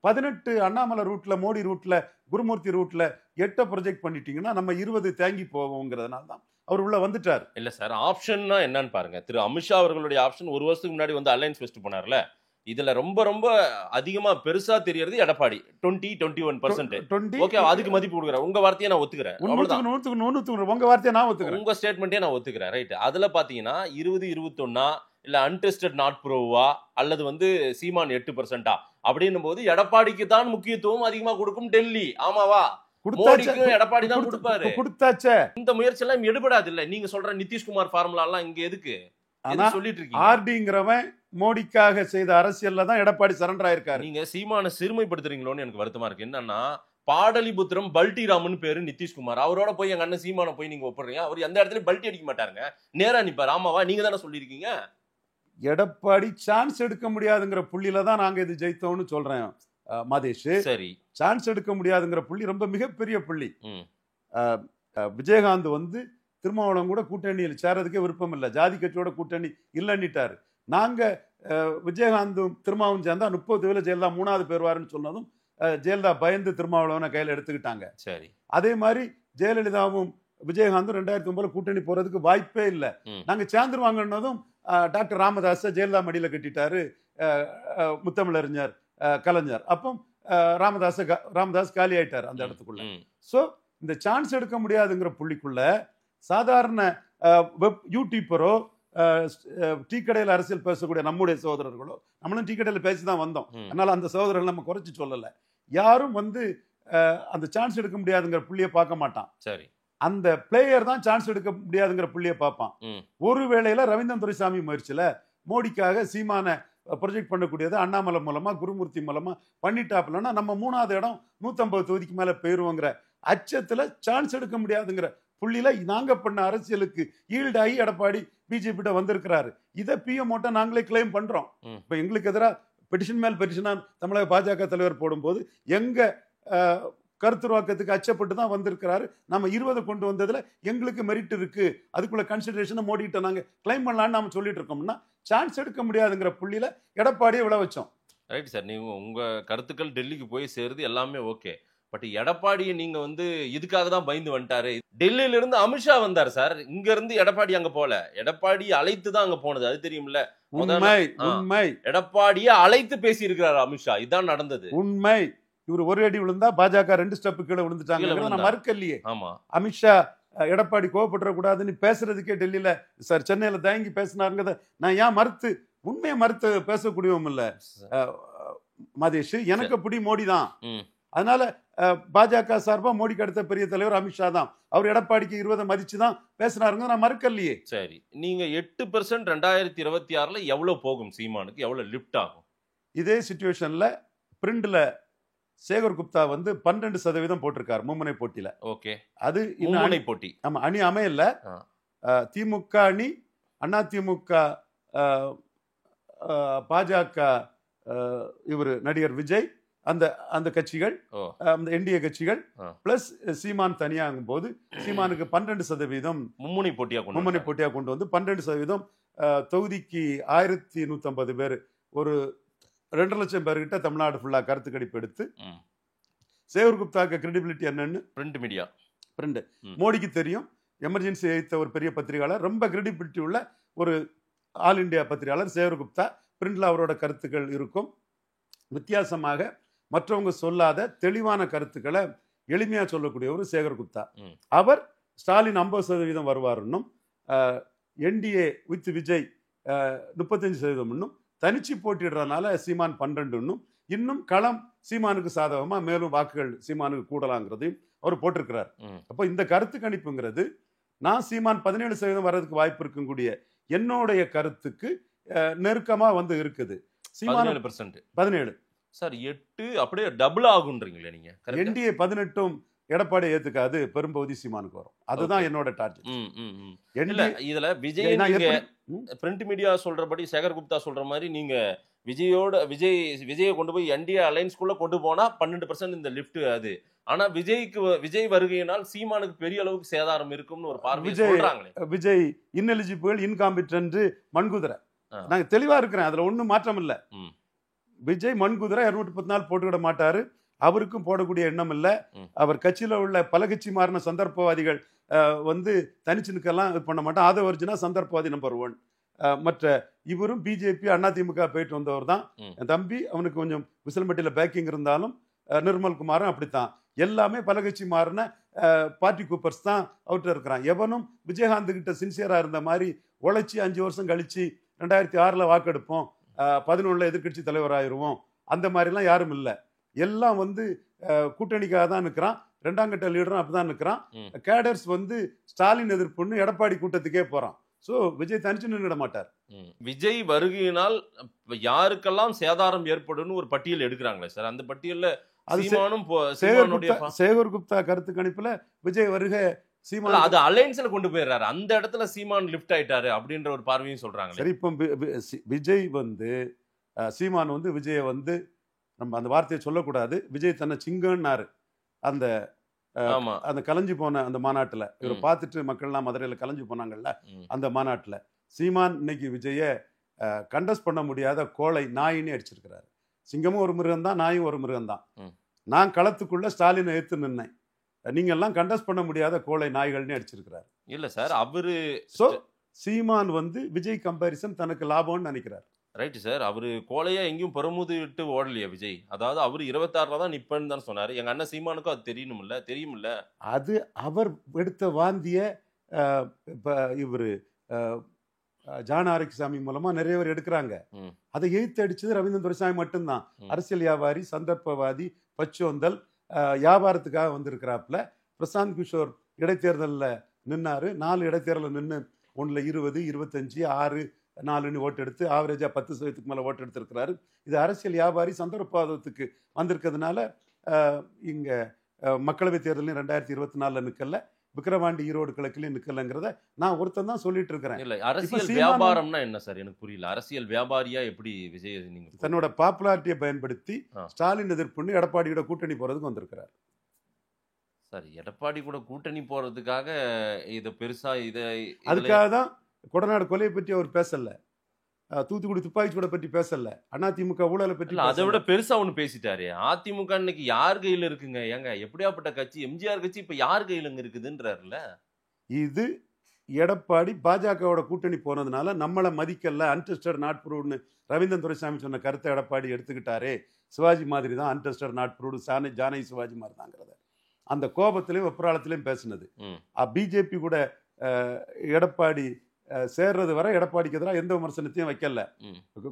[SPEAKER 1] 18 அண்ணாமலை ரூட்ல, மோடி ரூட்ல, குருமூர்த்தி ரூட்ல 8 ப்ரொஜெக்ட் பண்ணிட்டீங்கன்னா நம்ம 20 தேங்கி போவோங்கிறதுனால தான் அவர் உள்ள வந்துட்டார்.
[SPEAKER 6] இல்ல சார், ஆப்ஷன்னா என்னன்னு பாருங்க. திரு அமித்ஷா அவர்களுடைய ஆப்ஷன் 1 வருஷத்துக்கு முன்னாடி வந்து அலையன்ஸ் பெஸ்ட் போனார்ல, இதுல ரொம்ப ரொம்ப அதிகமா பெருசா தெரியறது எடப்பாடி 20-21%. ஓகே, அதுக்கு மதிப்பு கொடுக்குறேன். உங்க வார்த்தையை நான் ஒத்துக்கிறேன்.
[SPEAKER 1] உங்க வார்த்தையை நான் ஒத்துக்கிறேன்.
[SPEAKER 6] உங்க ஸ்டேட்மெண்ட்டே நான் ஒத்துக்கிறேன். ரைட். அதுல பாத்தீங்கன்னா 20-21 இல்ல அன்டெஸ்டட் நாட் ப்ரோவா அல்லது வந்து சீமான் 8% அப்படின்னும் போது எடப்பாடிக்கு தான் முக்கியத்துவம் அதிகமா கொடுக்கும் டெல்லி. ஆமாவா? எடப்பாடி தான் கொடுப்பாரு.
[SPEAKER 1] கொடுத்தாச்சே.
[SPEAKER 6] இந்த முயற்சி எல்லாம் எடுபடாது. இல்ல நீங்க சொல்ற நிதிஷ்குமார் ஃபார்முலா எல்லாம் இங்க எதுக்கு சொல்லிட்டு இருக்கீங்க?
[SPEAKER 1] ஆர்டிங்கிறவன் மோடிக்காக செய்த அரசியல்ல தான் எடப்பாடி சரண்டர் ஆயிருக்காரு.
[SPEAKER 6] நீங்க சீமான சிறுமைப்படுத்துறீங்களோன்னு எனக்கு வருத்தமா இருக்கு. என்னன்னா பாடலிபுத்திரம் பல்டிராமன் பேரு நிதிஷ்குமார், அவரோட போய் எங்க அண்ணன் சீமான போய் நீங்க ஒப்பிடுறீங்க. அவர் எந்த இடத்துல பல்ட்டி அடிக்க மாட்டாருங்க, நேரா நிப்பாரு. ஆமாவா? நீங்க தானே சொல்லியிருக்கீங்க.
[SPEAKER 1] எடப்பாடி சான்ஸ் எடுக்க முடியாதுங்கிற புள்ளியில தான் நாங்க இது ஜெயித்தோம்னு சொல்றேன் மாதேஷ்.
[SPEAKER 6] சரி,
[SPEAKER 1] சான்ஸ் எடுக்க முடியாதுங்கிற புள்ளி ரொம்ப மிகப்பெரிய புள்ளி. விஜயகாந்த் வந்து திருமாவளவன் கூட கூட்டணியில் சேரதுக்கே விருப்பம் இல்லை, ஜாதி கட்சியோட கூட்டணி இல்லைன்னுட்டாரு. நாங்க விஜயகாந்தும் திருமாவும் சேர்ந்தா 30 ஜெயலலிதா 3வது பேருவாருன்னு சொன்னதும் ஜெயலலிதா பயந்து திருமாவளவனை கையில் எடுத்துக்கிட்டாங்க.
[SPEAKER 6] சரி,
[SPEAKER 1] அதே மாதிரி ஜெயலலிதாவும் விஜயகாந்தும் 2009 கூட்டணி போறதுக்கு வாய்ப்பே இல்லை.
[SPEAKER 6] ம்.
[SPEAKER 1] நாங்க சேர்ந்துருவாங்கன்னதும் டாக்டர் ராமதாஸை ஜெயலலிதா மடியில கட்டிட்டாரு முத்தமிழறிஞர் கலைஞர். அப்போ ராமதாஸ் காலி ஆயிட்டார் அந்த இடத்துக்குள்ள. ஸோ இந்த சான்ஸ் எடுக்க முடியாதுங்கிற புள்ளிக்குள்ள சாதாரண யூடியூப்பரோ டீ கடையில் அரசியல் பேசக்கூடிய நம்முடைய சகோதரர்களோ, நம்மளும் டீ கடையில் பேசி தான் வந்தோம், அதனால அந்த சகோதரர்கள் நம்ம குறைச்சி சொல்லலை. யாரும் வந்து அந்த சான்ஸ் எடுக்க முடியாதுங்கிற புள்ளியை பார்க்க மாட்டான்.
[SPEAKER 6] சரி,
[SPEAKER 1] அந்த பிளேயர் தான் சான்ஸ் எடுக்க முடியாதுங்கிற புள்ளியை பார்ப்பான். ஒரு வேளையில ரவீந்திரன் துரைசாமி முயற்சியில மோடிக்காக சீமான ப்ரொஜெக்ட் பண்ணக்கூடியது அண்ணாமலை மூலமா குருமூர்த்தி மூலமா பண்ணிட்டாப்லன்னா நம்ம 3வது இடம் 150 தொகுதிக்கு மேல போயிருவோங்கிற அச்சத்துல சான்ஸ் எடுக்க முடியாதுங்கிற புள்ளியில நாங்க பண்ண அரசியலுக்கு ஈல்டாகி எடப்பாடி பிஜேபி வந்திருக்கிறாரு. இதை பிஎம்ஓட்ட நாங்களே கிளைம் பண்றோம். இப்ப எங்களுக்கு எதிராக பெட்டிஷன் மேல் பெட்டிஷனா தமிழக பாஜக தலைவர் போடும்போது எங்க கருத்துருவாக்கத்துக்கு அச்சப்பட்டு தான் வந்திருக்கிறாரு. நம்ம 20 கொண்டு வந்ததுல எங்களுக்கு மெரிட் இருக்கு, அதுக்குள்ள கன்சிடரேஷனை மோடிட்ட நாங்க கிளைம் பண்ணலான்னு நாம சொல்லிட்டு இருக்கோம்னா சான்ஸ் எடுக்க முடியாதுங்கிற புள்ளியில எடப்பாடியை விளை வச்சோம்.
[SPEAKER 6] ரைட் சார், நீங்க உங்க கருத்துக்கள் டெல்லிக்கு போய் சேருது எல்லாமே ஓகே. பட் எடப்பாடியை நீங்க வந்து இதுக்காக தான் பயந்து வந்துட்டாரு. டெல்லியில இருந்து அமித்ஷா வந்தார் சார், இங்க இருந்து எடப்பாடி அங்க போல, எடப்பாடி அழைத்து தான் அங்க போனது. அது தெரியும்ல,
[SPEAKER 1] உண்மை.
[SPEAKER 6] எடப்பாடியை அழைத்து பேசி இருக்கிறார் அமித்ஷா, இதான் நடந்தது.
[SPEAKER 1] உண்மை. இவர் ஒரு அடி விழுந்தா பாஜக 2 ஸ்டெப் கீழே விழுந்துட்டாங்க, மறுக்கலையே.
[SPEAKER 6] ஆமா,
[SPEAKER 1] அமித்ஷா எடப்பாடி கோவப்பட்டுற கூடாதுன்னு பேசுறதுக்கே டெல்லியில சார் சென்னையில தயங்கி பேசினாருங்கிறத நான் ஏன் மறுத்து உண்மையை மறுத்து பேசக்கூடியவும் இல்ல மதேஷ். எனக்கு பிடி மோடி தான். அதனால பாஜக சார்பா மோடிக்கு அடுத்த பெரிய தலைவர் அமித்ஷா தான். அவர் எடப்பாடிக்கு 20 மதிச்சு தான் பேசினாருங்க, நான் மறுக்கலையே.
[SPEAKER 6] சரி, நீங்க 8% 2026 எவ்வளவு போகும் சீமானுக்கு, எவ்வளவு லிப்ட் ஆகும்?
[SPEAKER 1] இதே சிச்சுவேஷன்ல பிரிண்ட்ல சேகர் குப்தா வந்து 12% போட்டிருக்காரு மும்முனை போட்டியில.
[SPEAKER 6] ஓகே, அது
[SPEAKER 1] மும்முனை
[SPEAKER 6] போட்டி.
[SPEAKER 1] ஆமா, அணி அமையல. திமுக அணி, அதிமுக, பாஜக, இவர் நடிகர் விஜய், அந்த அந்த கட்சிகள், அந்த என்டிஏ கட்சிகள் பிளஸ் சீமான் தனியாகும் போது சீமானுக்கு 12%
[SPEAKER 6] மும்முனை போட்டியா
[SPEAKER 1] கொண்டு வந்து 12% தொகுதிக்கு 1150 பேர், ஒரு 2 லட்சம் பேர்கிட்ட தமிழ்நாடு ஃபுல்லா கருத்து கணிப்பு எடுத்து சேகர் குப்தாக்கு கிரெடிபிலிட்டி என்னன்னு பிரிண்ட் மோடிக்கு தெரியும். எமர்ஜென்சி எழுத்த ஒரு பெரிய பத்திரிகையாளர், ரொம்ப கிரெடிபிலிட்டி உள்ள ஒரு ஆல் இண்டியா பத்திரிகையாளர் சேகர் குப்தா. பிரிண்ட்ல அவரோட கருத்துக்கள் இருக்கும். வித்தியாசமாக மற்றவங்க சொல்லாத தெளிவான கருத்துக்களை எளிமையா சொல்லக்கூடிய ஒரு சேகர் குப்தா. அவர் ஸ்டாலின் 50% வருவாருன்னும், என்டிஏ வித் விஜய் 35% தனிச்சு போட்டிடுறதுனால சீமான் 12 இன்னும் களம் சீமானுக்கு சாதகமா மேலும் வாக்குகள் சீமானுக்கு கூடலாங்கிறதையும் அவர் போட்டிருக்கிறார். அப்போ இந்த கருத்து கணிப்புங்கிறது நான் சீமான் 17% வர்றதுக்கு வாய்ப்பு இருக்கக்கூடிய என்னுடைய கருத்துக்கு நெருக்கமா வந்து இருக்குது. சீமான் 17
[SPEAKER 6] சார், 8 அப்படியே டபுள் ஆகுன்றீங்களே நீங்க.
[SPEAKER 1] என்டிஏ 18 எடப்பாடி ஏத்துக்காது, பெரும்பகுதி சீமானுக்கு வரும். அதுதான் என்னோட டார்கெட்.
[SPEAKER 6] இதுல விஜய் பிரிண்ட் மீடியா சொல்றபடி சேகர் குப்தா சொல்ற மாதிரி நீங்க விஜயை கொண்டு போய் என்டிஏ அலைன்ஸ்குள்ள கொண்டு போனா 12% இந்த லிஃப்ட் அது. ஆனா விஜய் வருகையினால் சீமானுக்கு பெரிய அளவுக்கு சேதாரம் இருக்கும்னு ஒரு பார்வை சொல்றாங்களே.
[SPEAKER 1] விஜய் இன்எலிஜிபிள், இன்காம்பிட்டன்ட், மண்குதிரை. நாங்க தெளிவா இருக்கிறேன், அதுல ஒண்ணும் மாற்றம் இல்ல. விஜய் மண்குதிரை 234 போட்டுக்கிட மாட்டாரு, அவருக்கும் போடக்கூடிய எண்ணம் இல்ல. அவர் கட்சியில உள்ள பல கட்சி மாறின சந்தர்ப்பவாதிகள் வந்து தனிச்சு நிற்கலாம் இது பண்ண மாட்டான். ஆதவர்ஜுனா சந்தர்ப்பவாதி நம்பர் 1. மற்ற இவரும் பிஜேபி அதிமுக போயிட்டு வந்தவர் தான். என் தம்பி அவனுக்கு கொஞ்சம் விசில்பட்டியில பேக்கிங் இருந்தாலும் நிர்மல் குமாரும் அப்படித்தான். எல்லாமே பல கட்சி மாறின பார்ட்டி கூப்பர்ஸ் தான் அவுட்டர் இருக்கிறான். எவனும் விஜயகாந்த் கிட்ட சின்சியரா இருந்த மாதிரி உழைச்சி 5 வருஷம் கழிச்சு 2006 வாக்கெடுப்போம், 11 எதிர்கட்சி தலைவராயிருவோம், அந்த மாதிரிலாம் யாரும் இல்லை. எல்லாம் வந்து கூட்டணிக்காக தான் நிற்கிறான். 2ஆம் கட்ட லீடரும் அப்படிதான் நிற்கிறான். கேடர்ஸ் வந்து ஸ்டாலின் எதிர்ப்புன்னு எடப்பாடி கூட்டத்துக்கே போறான். சோ விஜய் தனிச்சு நின்றுட மாட்டார்.
[SPEAKER 6] விஜய் வருகையினால் யாருக்கெல்லாம் சேதாரம் ஏற்படும் ஒரு பட்டியல் எடுக்கிறாங்களே சார், அந்த பட்டியல்ல
[SPEAKER 1] சேகர் குப்தா கருத்து கணிப்புல விஜய் வருகை சீமான்
[SPEAKER 6] அது அலைன்ஸ்ல கொண்டு போயிடுறாரு, அந்த இடத்துல சீமான் லிஃப்ட் ஆயிட்டாரு அப்படின்ற ஒரு பார்வையும் சொல்றாங்க.
[SPEAKER 1] சரி, இப்போ விஜய் வந்து சீமான் வந்து விஜய வந்து நம்ம அந்த வார்த்தையை சொல்லக்கூடாது, விஜய் தன்னை சிங்கன்னாரு அந்த அந்த கலைஞ்சு போன அந்த மாநாட்டுல. இவரை பார்த்துட்டு மக்கள்லாம் மதுரையில கலைஞ்சு போனாங்கல்ல, அந்த மாநாட்டுல சீமான் இன்னைக்கு விஜய கண்டஸ்ட் பண்ண முடியாத கோழை நாயின்னு அடிச்சிருக்கிறாரு. சிங்கமும் ஒரு மிருகம் தான், நாயும் ஒரு மிருகம் தான். நான் களத்துக்குள்ள ஸ்டாலினை ஏத்து நின்னேன். நீங்க எல்லாம் கண்டஸ்ட் பண்ண முடியாத கோழை நாய்கள்னு அடிச்சிருக்கிறார்.
[SPEAKER 6] இல்ல சார், அவரு
[SPEAKER 1] சோ சீமான் வந்து விஜய் கம்பேரிசன் தனக்கு லாபம்னு நினைக்கிறார்.
[SPEAKER 6] ரைட்டு சார், அவரு கோலையா எங்கேயும் பெருமுது விட்டு ஓடலையா விஜய்? அதாவது அவரு 26 தான் நிப்பேன்னு தான் சொன்னாரு. எங்க அண்ணன் சீமானுக்கும் அது தெரியுமில்ல.
[SPEAKER 1] அது அவர் எடுத்த வாந்திய இப்ப இவரு ஜான ஆரோக்கியசாமி மூலமா நிறைய பேர் எடுக்கிறாங்க. அதை எதிர்த்து அடிச்சது ரவீந்திரன் துரைசாமி மட்டும்தான். அரசியல் வியாபாரி, சந்தர்ப்பவாதி, பச்சோந்தல், வியாபாரத்துக்காக வந்திருக்கிறாப்புல. பிரசாந்த் கிஷோர் இடைத்தேர்தலில் நின்னாரு. 4 இடைத்தேர்தலில் நின்று 1ல் 20, 25, 6, 4ன்னு ஓட்டு எடுத்து ஆவரேஜா 10% மேல ஓட்டு எடுத்திருக்கிறாரு. இது அரசியல் வியாபாரி சந்தர்ப்பவாதத்துக்கு வந்திருக்கிறதுனால இங்க மக்களவை தேர்தலையும் 2024 நிக்கல, விக்கிரவாண்டி ஈரோடு கிழக்குலயும் நிக்கலங்கிறத நான் ஒருத்தன் தான் சொல்லிட்டு இருக்கிறேன்.
[SPEAKER 6] இல்ல, அரசியல் வியாபாரம்னா என்ன சார்? எனக்கு புரியல. அரசியல் வியாபாரியா எப்படி விஜய் நீங்க
[SPEAKER 1] தன்னோட பாப்புலாரிட்டியை பயன்படுத்தி ஸ்டாலின் எதிர்ப்புன்னு எடப்பாடியோட கூட்டணி போறதுக்கு வந்திருக்கிறார்.
[SPEAKER 6] சார், எடப்பாடி கூட கூட்டணி போறதுக்காக இதை பெருசா
[SPEAKER 1] அதுக்காக தான் கொடநாடு கொலையை பற்றி அவர் பேசல, தூத்துக்குடி துப்பாக்கி சூடை பற்றி பேசல, அதிமுக ஊழலை பற்றி.
[SPEAKER 6] அதை விட பெருசா ஒண்ணு பேசிட்டாரு. அதிமுக இன்னைக்கு யார் கையில இருக்குங்க? ஏங்க, எப்படியாப்பட்ட கட்சி? எம்ஜிஆர் கட்சி இப்ப யார் கையில இருக்குதுன்றாருல.
[SPEAKER 1] இது எடப்பாடி பாஜகவோட கூட்டணி போனதுனால நம்மளை மதிக்கல, அன்டெஸ்டட் நாட் ப்ரூவ்னு ரவீந்திரன் துரைசாமி சொன்ன கருத்தை எடப்பாடி எடுத்துக்கிட்டாரே. சிவாஜி மாதிரி தான் untested not proved, Janaki Sivaji மாதிரி தாங்கிறத அந்த கோபத்திலையும் வெப்பராளத்திலையும் பேசினது. பிஜேபி கூட எடப்பாடி சேர்றது வரை எடப்பாடிக்கு எதிராக எந்த விமர்சனத்தையும் வைக்கல.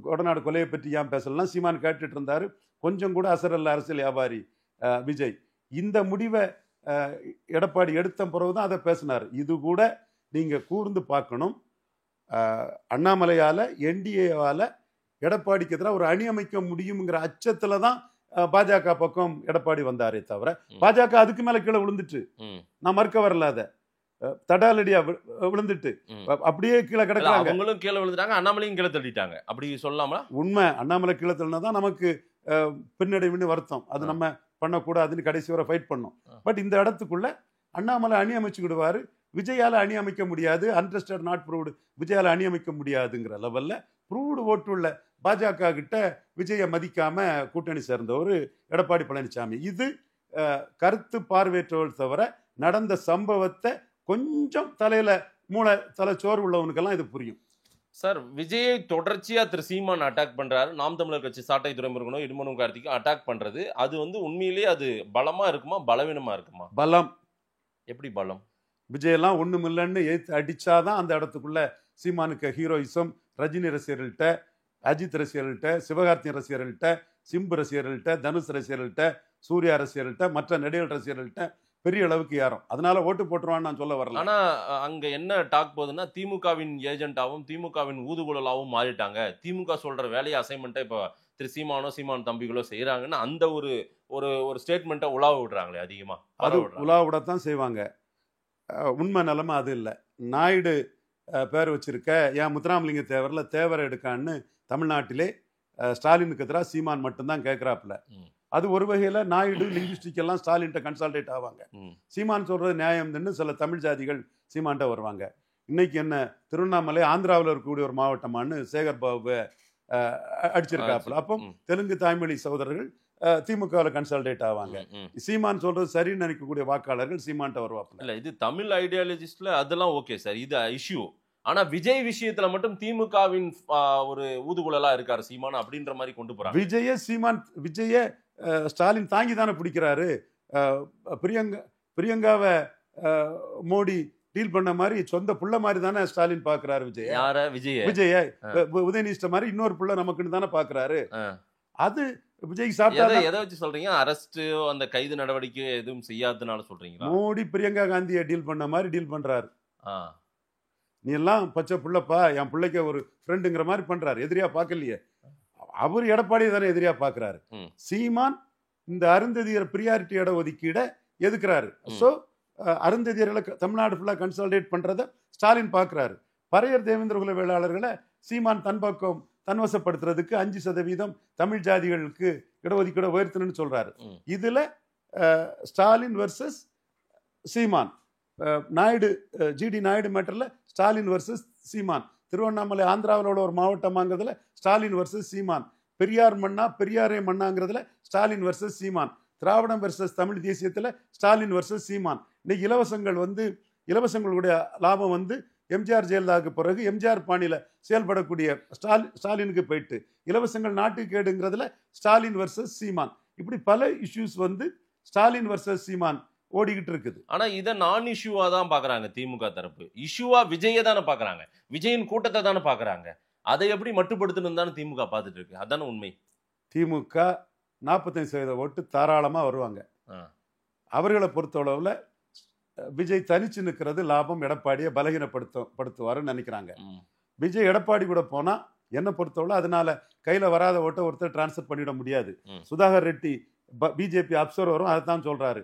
[SPEAKER 1] கொடநாடு கொலையை பற்றி ஏன் பேசலாம் சீமான் கேட்டுட்டு இருந்தாரு. கொஞ்சம் கூட அசரல்ல அரசியல் வியாபாரி விஜய். இந்த முடிவை எடப்பாடி எடுத்த பிறகுதான் அதை பேசினார். இது கூட நீங்க கூர்ந்து பார்க்கணும். அண்ணாமலையால என்டிஏவால எடப்பாடிக்கு எதிராக ஒரு அணி அமைக்க முடியுங்கிற அச்சத்துல தான் பாஜக பக்கம் எடப்பாடி வந்தாரே தவிர பாஜக அதுக்கு மேல கீழே விழுந்துட்டு, நான் மறுக்க வரல, அதை தடாலடியா விழுந்துட்டு அப்படியே கீழே கிடக்குறாங்க.
[SPEAKER 6] அவங்களும் கீழே விழுந்துட்டாங்க, அண்ணாமலையும் கீழே தள்ளிட்டாங்க. அப்படி சொல்லலாமா?
[SPEAKER 1] உண்மை. அண்ணாமலை கீழே தள்ளினாதான் நமக்கு பின்னடைவுன்னு வருத்தம். அது நம்ம பண்ணக்கூடாதுன்னு கடைசி வரை ஃபைட் பண்ணோம். பட் இந்த இடத்துக்குள்ள அண்ணாமலை அணி அமைச்சுக்கிடுவாரு, விஜயால அணி அமைக்க முடியாது, அன்ட்ரஸ்டட் நாட் ப்ரூவ்டு விஜயால அணி அமைக்க முடியாதுங்கிற லெவல்ல ப்ரூவ்டு ஓட்டுள்ள பாஜக கிட்ட விஜயை மதிக்காம கூட்டணி சேர்ந்தவர் எடப்பாடி பழனிசாமி. இது கருத்து பார்வையற்றவர் தவிர நடந்த சம்பவத்தை கொஞ்சம் தலையில மூளை தலைச்சோறு உள்ளவனுக்கெல்லாம் இது புரியும்.
[SPEAKER 6] சார், விஜயை தொடர்ச்சியா திரு சீமான் அட்டாக் பண்றாரு. நாம் தமிழர் கட்சி சாட்டை துரைமுருகனும் இடுமனும் கார்த்திக்கும் அட்டாக் பண்றது, அது உண்மையிலேயே அது பலமா இருக்குமா பலவீனமா இருக்குமா?
[SPEAKER 1] பலம்.
[SPEAKER 6] எப்படி பலம்?
[SPEAKER 1] விஜயெல்லாம் ஒண்ணும் இல்லைன்னு ஏத்து அடிச்சாதான் அந்த இடத்துக்குள்ள சீமானுக்கு ஹீரோயிசம். ரஜினி ரசிகர்கள்ட்ட, அஜித் ரசிகர்கள்ட்ட, சிவகார்த்திகேயன் ரசிகர்கள்ட்ட, சிம்பு ரசிகர்கள்ட்ட, தனுஷ் ரசிகர்கள்ட்ட, சூர்யா ரசிகர்கள்ட்ட, மற்ற நடிகர்கள் ரசிகர்கள்ட்ட பெரிய அளவுக்கு யாரும் அதனால ஓட்டு போட்டுருவான்னு நான் சொல்ல வரல.
[SPEAKER 6] ஆனா அங்க என்ன டாக் போகுதுன்னா, திமுகவின் ஏஜென்டாவும் திமுகவின் ஊதுகுழலாவும் மாறிட்டாங்க. திமுக சொல்ற வேலையை அசைன்மெண்ட்டை இப்போ திரு சீமான் தம்பிகளோ செய்யறாங்கன்னு அந்த ஒரு ஒரு ஸ்டேட்மெண்ட்டை உலாவ விடுறாங்களே அதிகமா.
[SPEAKER 1] அது உலாவ விடத்தான் செய்வாங்க. உண்மை நிலைமை அது இல்லை. நாயுடு பேர் வச்சிருக்க ஏன் முத்துராமலிங்க தேவர்ல தேவரை எடுக்கான்னு தமிழ்நாட்டிலே ஸ்டாலினுக்கு எதிராக சீமான் மட்டும்தான் கேட்கிறாப்புல. அது ஒரு வகையில நாயுடு லிங்குஸ்டிக் எல்லாம் ஸ்டாலின்ட்ட கன்சல்டேட் ஆவாங்க. சீமான் சொல்றது நியாயம்னு சில தமிழ் ஜாதிகள் சீமான்ட்ட வருவாங்க. இன்னைக்கு என்ன திருவண்ணாமலை ஆந்திராவில் இருக்கக்கூடிய ஒரு மாவட்டமானு சேகர் பாபுவை அடிச்சிருக்காப்புல. அப்போ தெலுங்கு தாய்மொழி சகோதரர்கள் திமுகவில் கன்சல்டேட் ஆவாங்க. சீமான் சொல்றது சரின்னு நினைக்கக்கூடிய வாக்காளர்கள் சீமான்ட்ட வருவாப்புல.
[SPEAKER 6] இல்ல, இது தமிழ் ஐடியாலஜிஸ்ட்ல அதெல்லாம் ஓகே சார், இது இஷ்யூ. ஆனா விஜய் விஷயத்துல மட்டும் திமுகவின் ஒரு ஊதுகுழலா இருக்காரு சீமான் அப்படின்ற மாதிரி கொண்டு போறாங்க.
[SPEAKER 1] விஜய ஸ்டாலின் தாங்கி தானே பிடிக்கிறாரு. பிரியங்காவை மோடி டீல் பண்ண மாதிரி சொந்த புள்ள மாதிரி தானே ஸ்டாலின் பாக்குறாரு விஜய்.
[SPEAKER 6] யார?
[SPEAKER 1] விஜய உதயநிஷ்ட மாதிரி இன்னொரு புள்ள நமக்குன்னு தானே பாக்குறாரு. அது விஜய் சாப்பிட்டா
[SPEAKER 6] எதை வச்சு சொல்றீங்க? அரஸ்ட் அந்த கைது நடவடிக்கை எதுவும் செய்யாததுனால சொல்றீங்களா?
[SPEAKER 1] மோடி பிரியங்கா காந்தியை டீல் பண்ண மாதிரி டீல் பண்றாரு. நீ எல்லாம் பச்சை புள்ளப்பா, என் பிள்ளைக்கு ஒரு ஃப்ரெண்டுங்கிற மாதிரி பண்றாரு. எதிரியா பார்க்கலையே. அவர் எடப்பாடியை தானே எதிரியா பாக்குறாரு. சீமான் இந்த அருந்ததியர் பிரியாரிட்டி இட ஒதுக்கீட எதுக்குறாரு. ஸோ அருந்ததியர்களை தமிழ்நாடு ஃபுல்லா கன்சாலிடேட் பண்றத ஸ்டாலின் பாக்குறாரு. பறையர் தேவேந்திர குல வேளாளர்களை சீமான் தன் பக்கம் தன்வசப்படுத்துறதுக்கு 5% தமிழ் ஜாதிகளுக்கு இடஒதுக்கீடு உயர்த்தணும்னு சொல்றாரு. இதுல ஸ்டாலின் வர்சஸ் சீமான், நாயுடு ஜிடி நாயுடு மேட்டர்ல ஸ்டாலின் வர்சஸ் சீமான், திருவண்ணாமலை ஆந்திராவில் ஒரு மாவட்டமாங்கிறதுல ஸ்டாலின் வர்சஸ் சீமான், பெரியார் மண்ணா பெரியாரே மண்ணாங்கிறதுல ஸ்டாலின் வர்சஸ் சீமான், திராவிடம் வெர்சஸ் தமிழ் தேசியத்தில் ஸ்டாலின் வெர்சஸ் சீமான். இன்னைக்கு இலவசங்களுடைய லாபம் வந்து எம்ஜிஆர் ஜெயலலிதாவுக்கு பிறகு எம்ஜிஆர் பாணியில செயல்படக்கூடிய ஸ்டாலினுக்கு போயிட்டு இலவசங்கள் நாட்டுக்கு கேடுங்கிறதுல ஸ்டாலின் வெர்சஸ் சீமான். இப்படி பல இஷ்யூஸ் வந்து ஸ்டாலின் வெர்சஸ் சீமான் ஓடிக்கிட்டு இருக்குது.
[SPEAKER 6] ஆனா இதை நான் இஷ்யூவா தான் பாக்குறாங்க திமுக தரப்பு. இஷ்யூவா விஜயை தானே பாக்குறாங்க, விஜயின் கூட்டத்தை தானே பாக்குறாங்க. அதை எப்படி மட்டுப்படுத்தணும் தானே திமுக பார்த்துட்டு இருக்கு. அதானே உண்மை.
[SPEAKER 1] திமுக 45% ஓட்டு தாராளமா வருவாங்க. அவர்களை பொறுத்தளவுல விஜய் தனிச்சு நிற்கிறது லாபம், எடப்பாடியை பலகீனப்படுத்துவாருன்னு நினைக்கிறாங்க. விஜய் எடப்பாடி கூட போனா என்ன பொறுத்தவரை அதனால கையில வராத ஓட்டை ஒருத்தர் டிரான்ஸ்ஃபர் பண்ணிட முடியாது. சுதாகர் ரெட்டி பிஜேபி அப்சர்வரும் அதை தான் சொல்றாரு.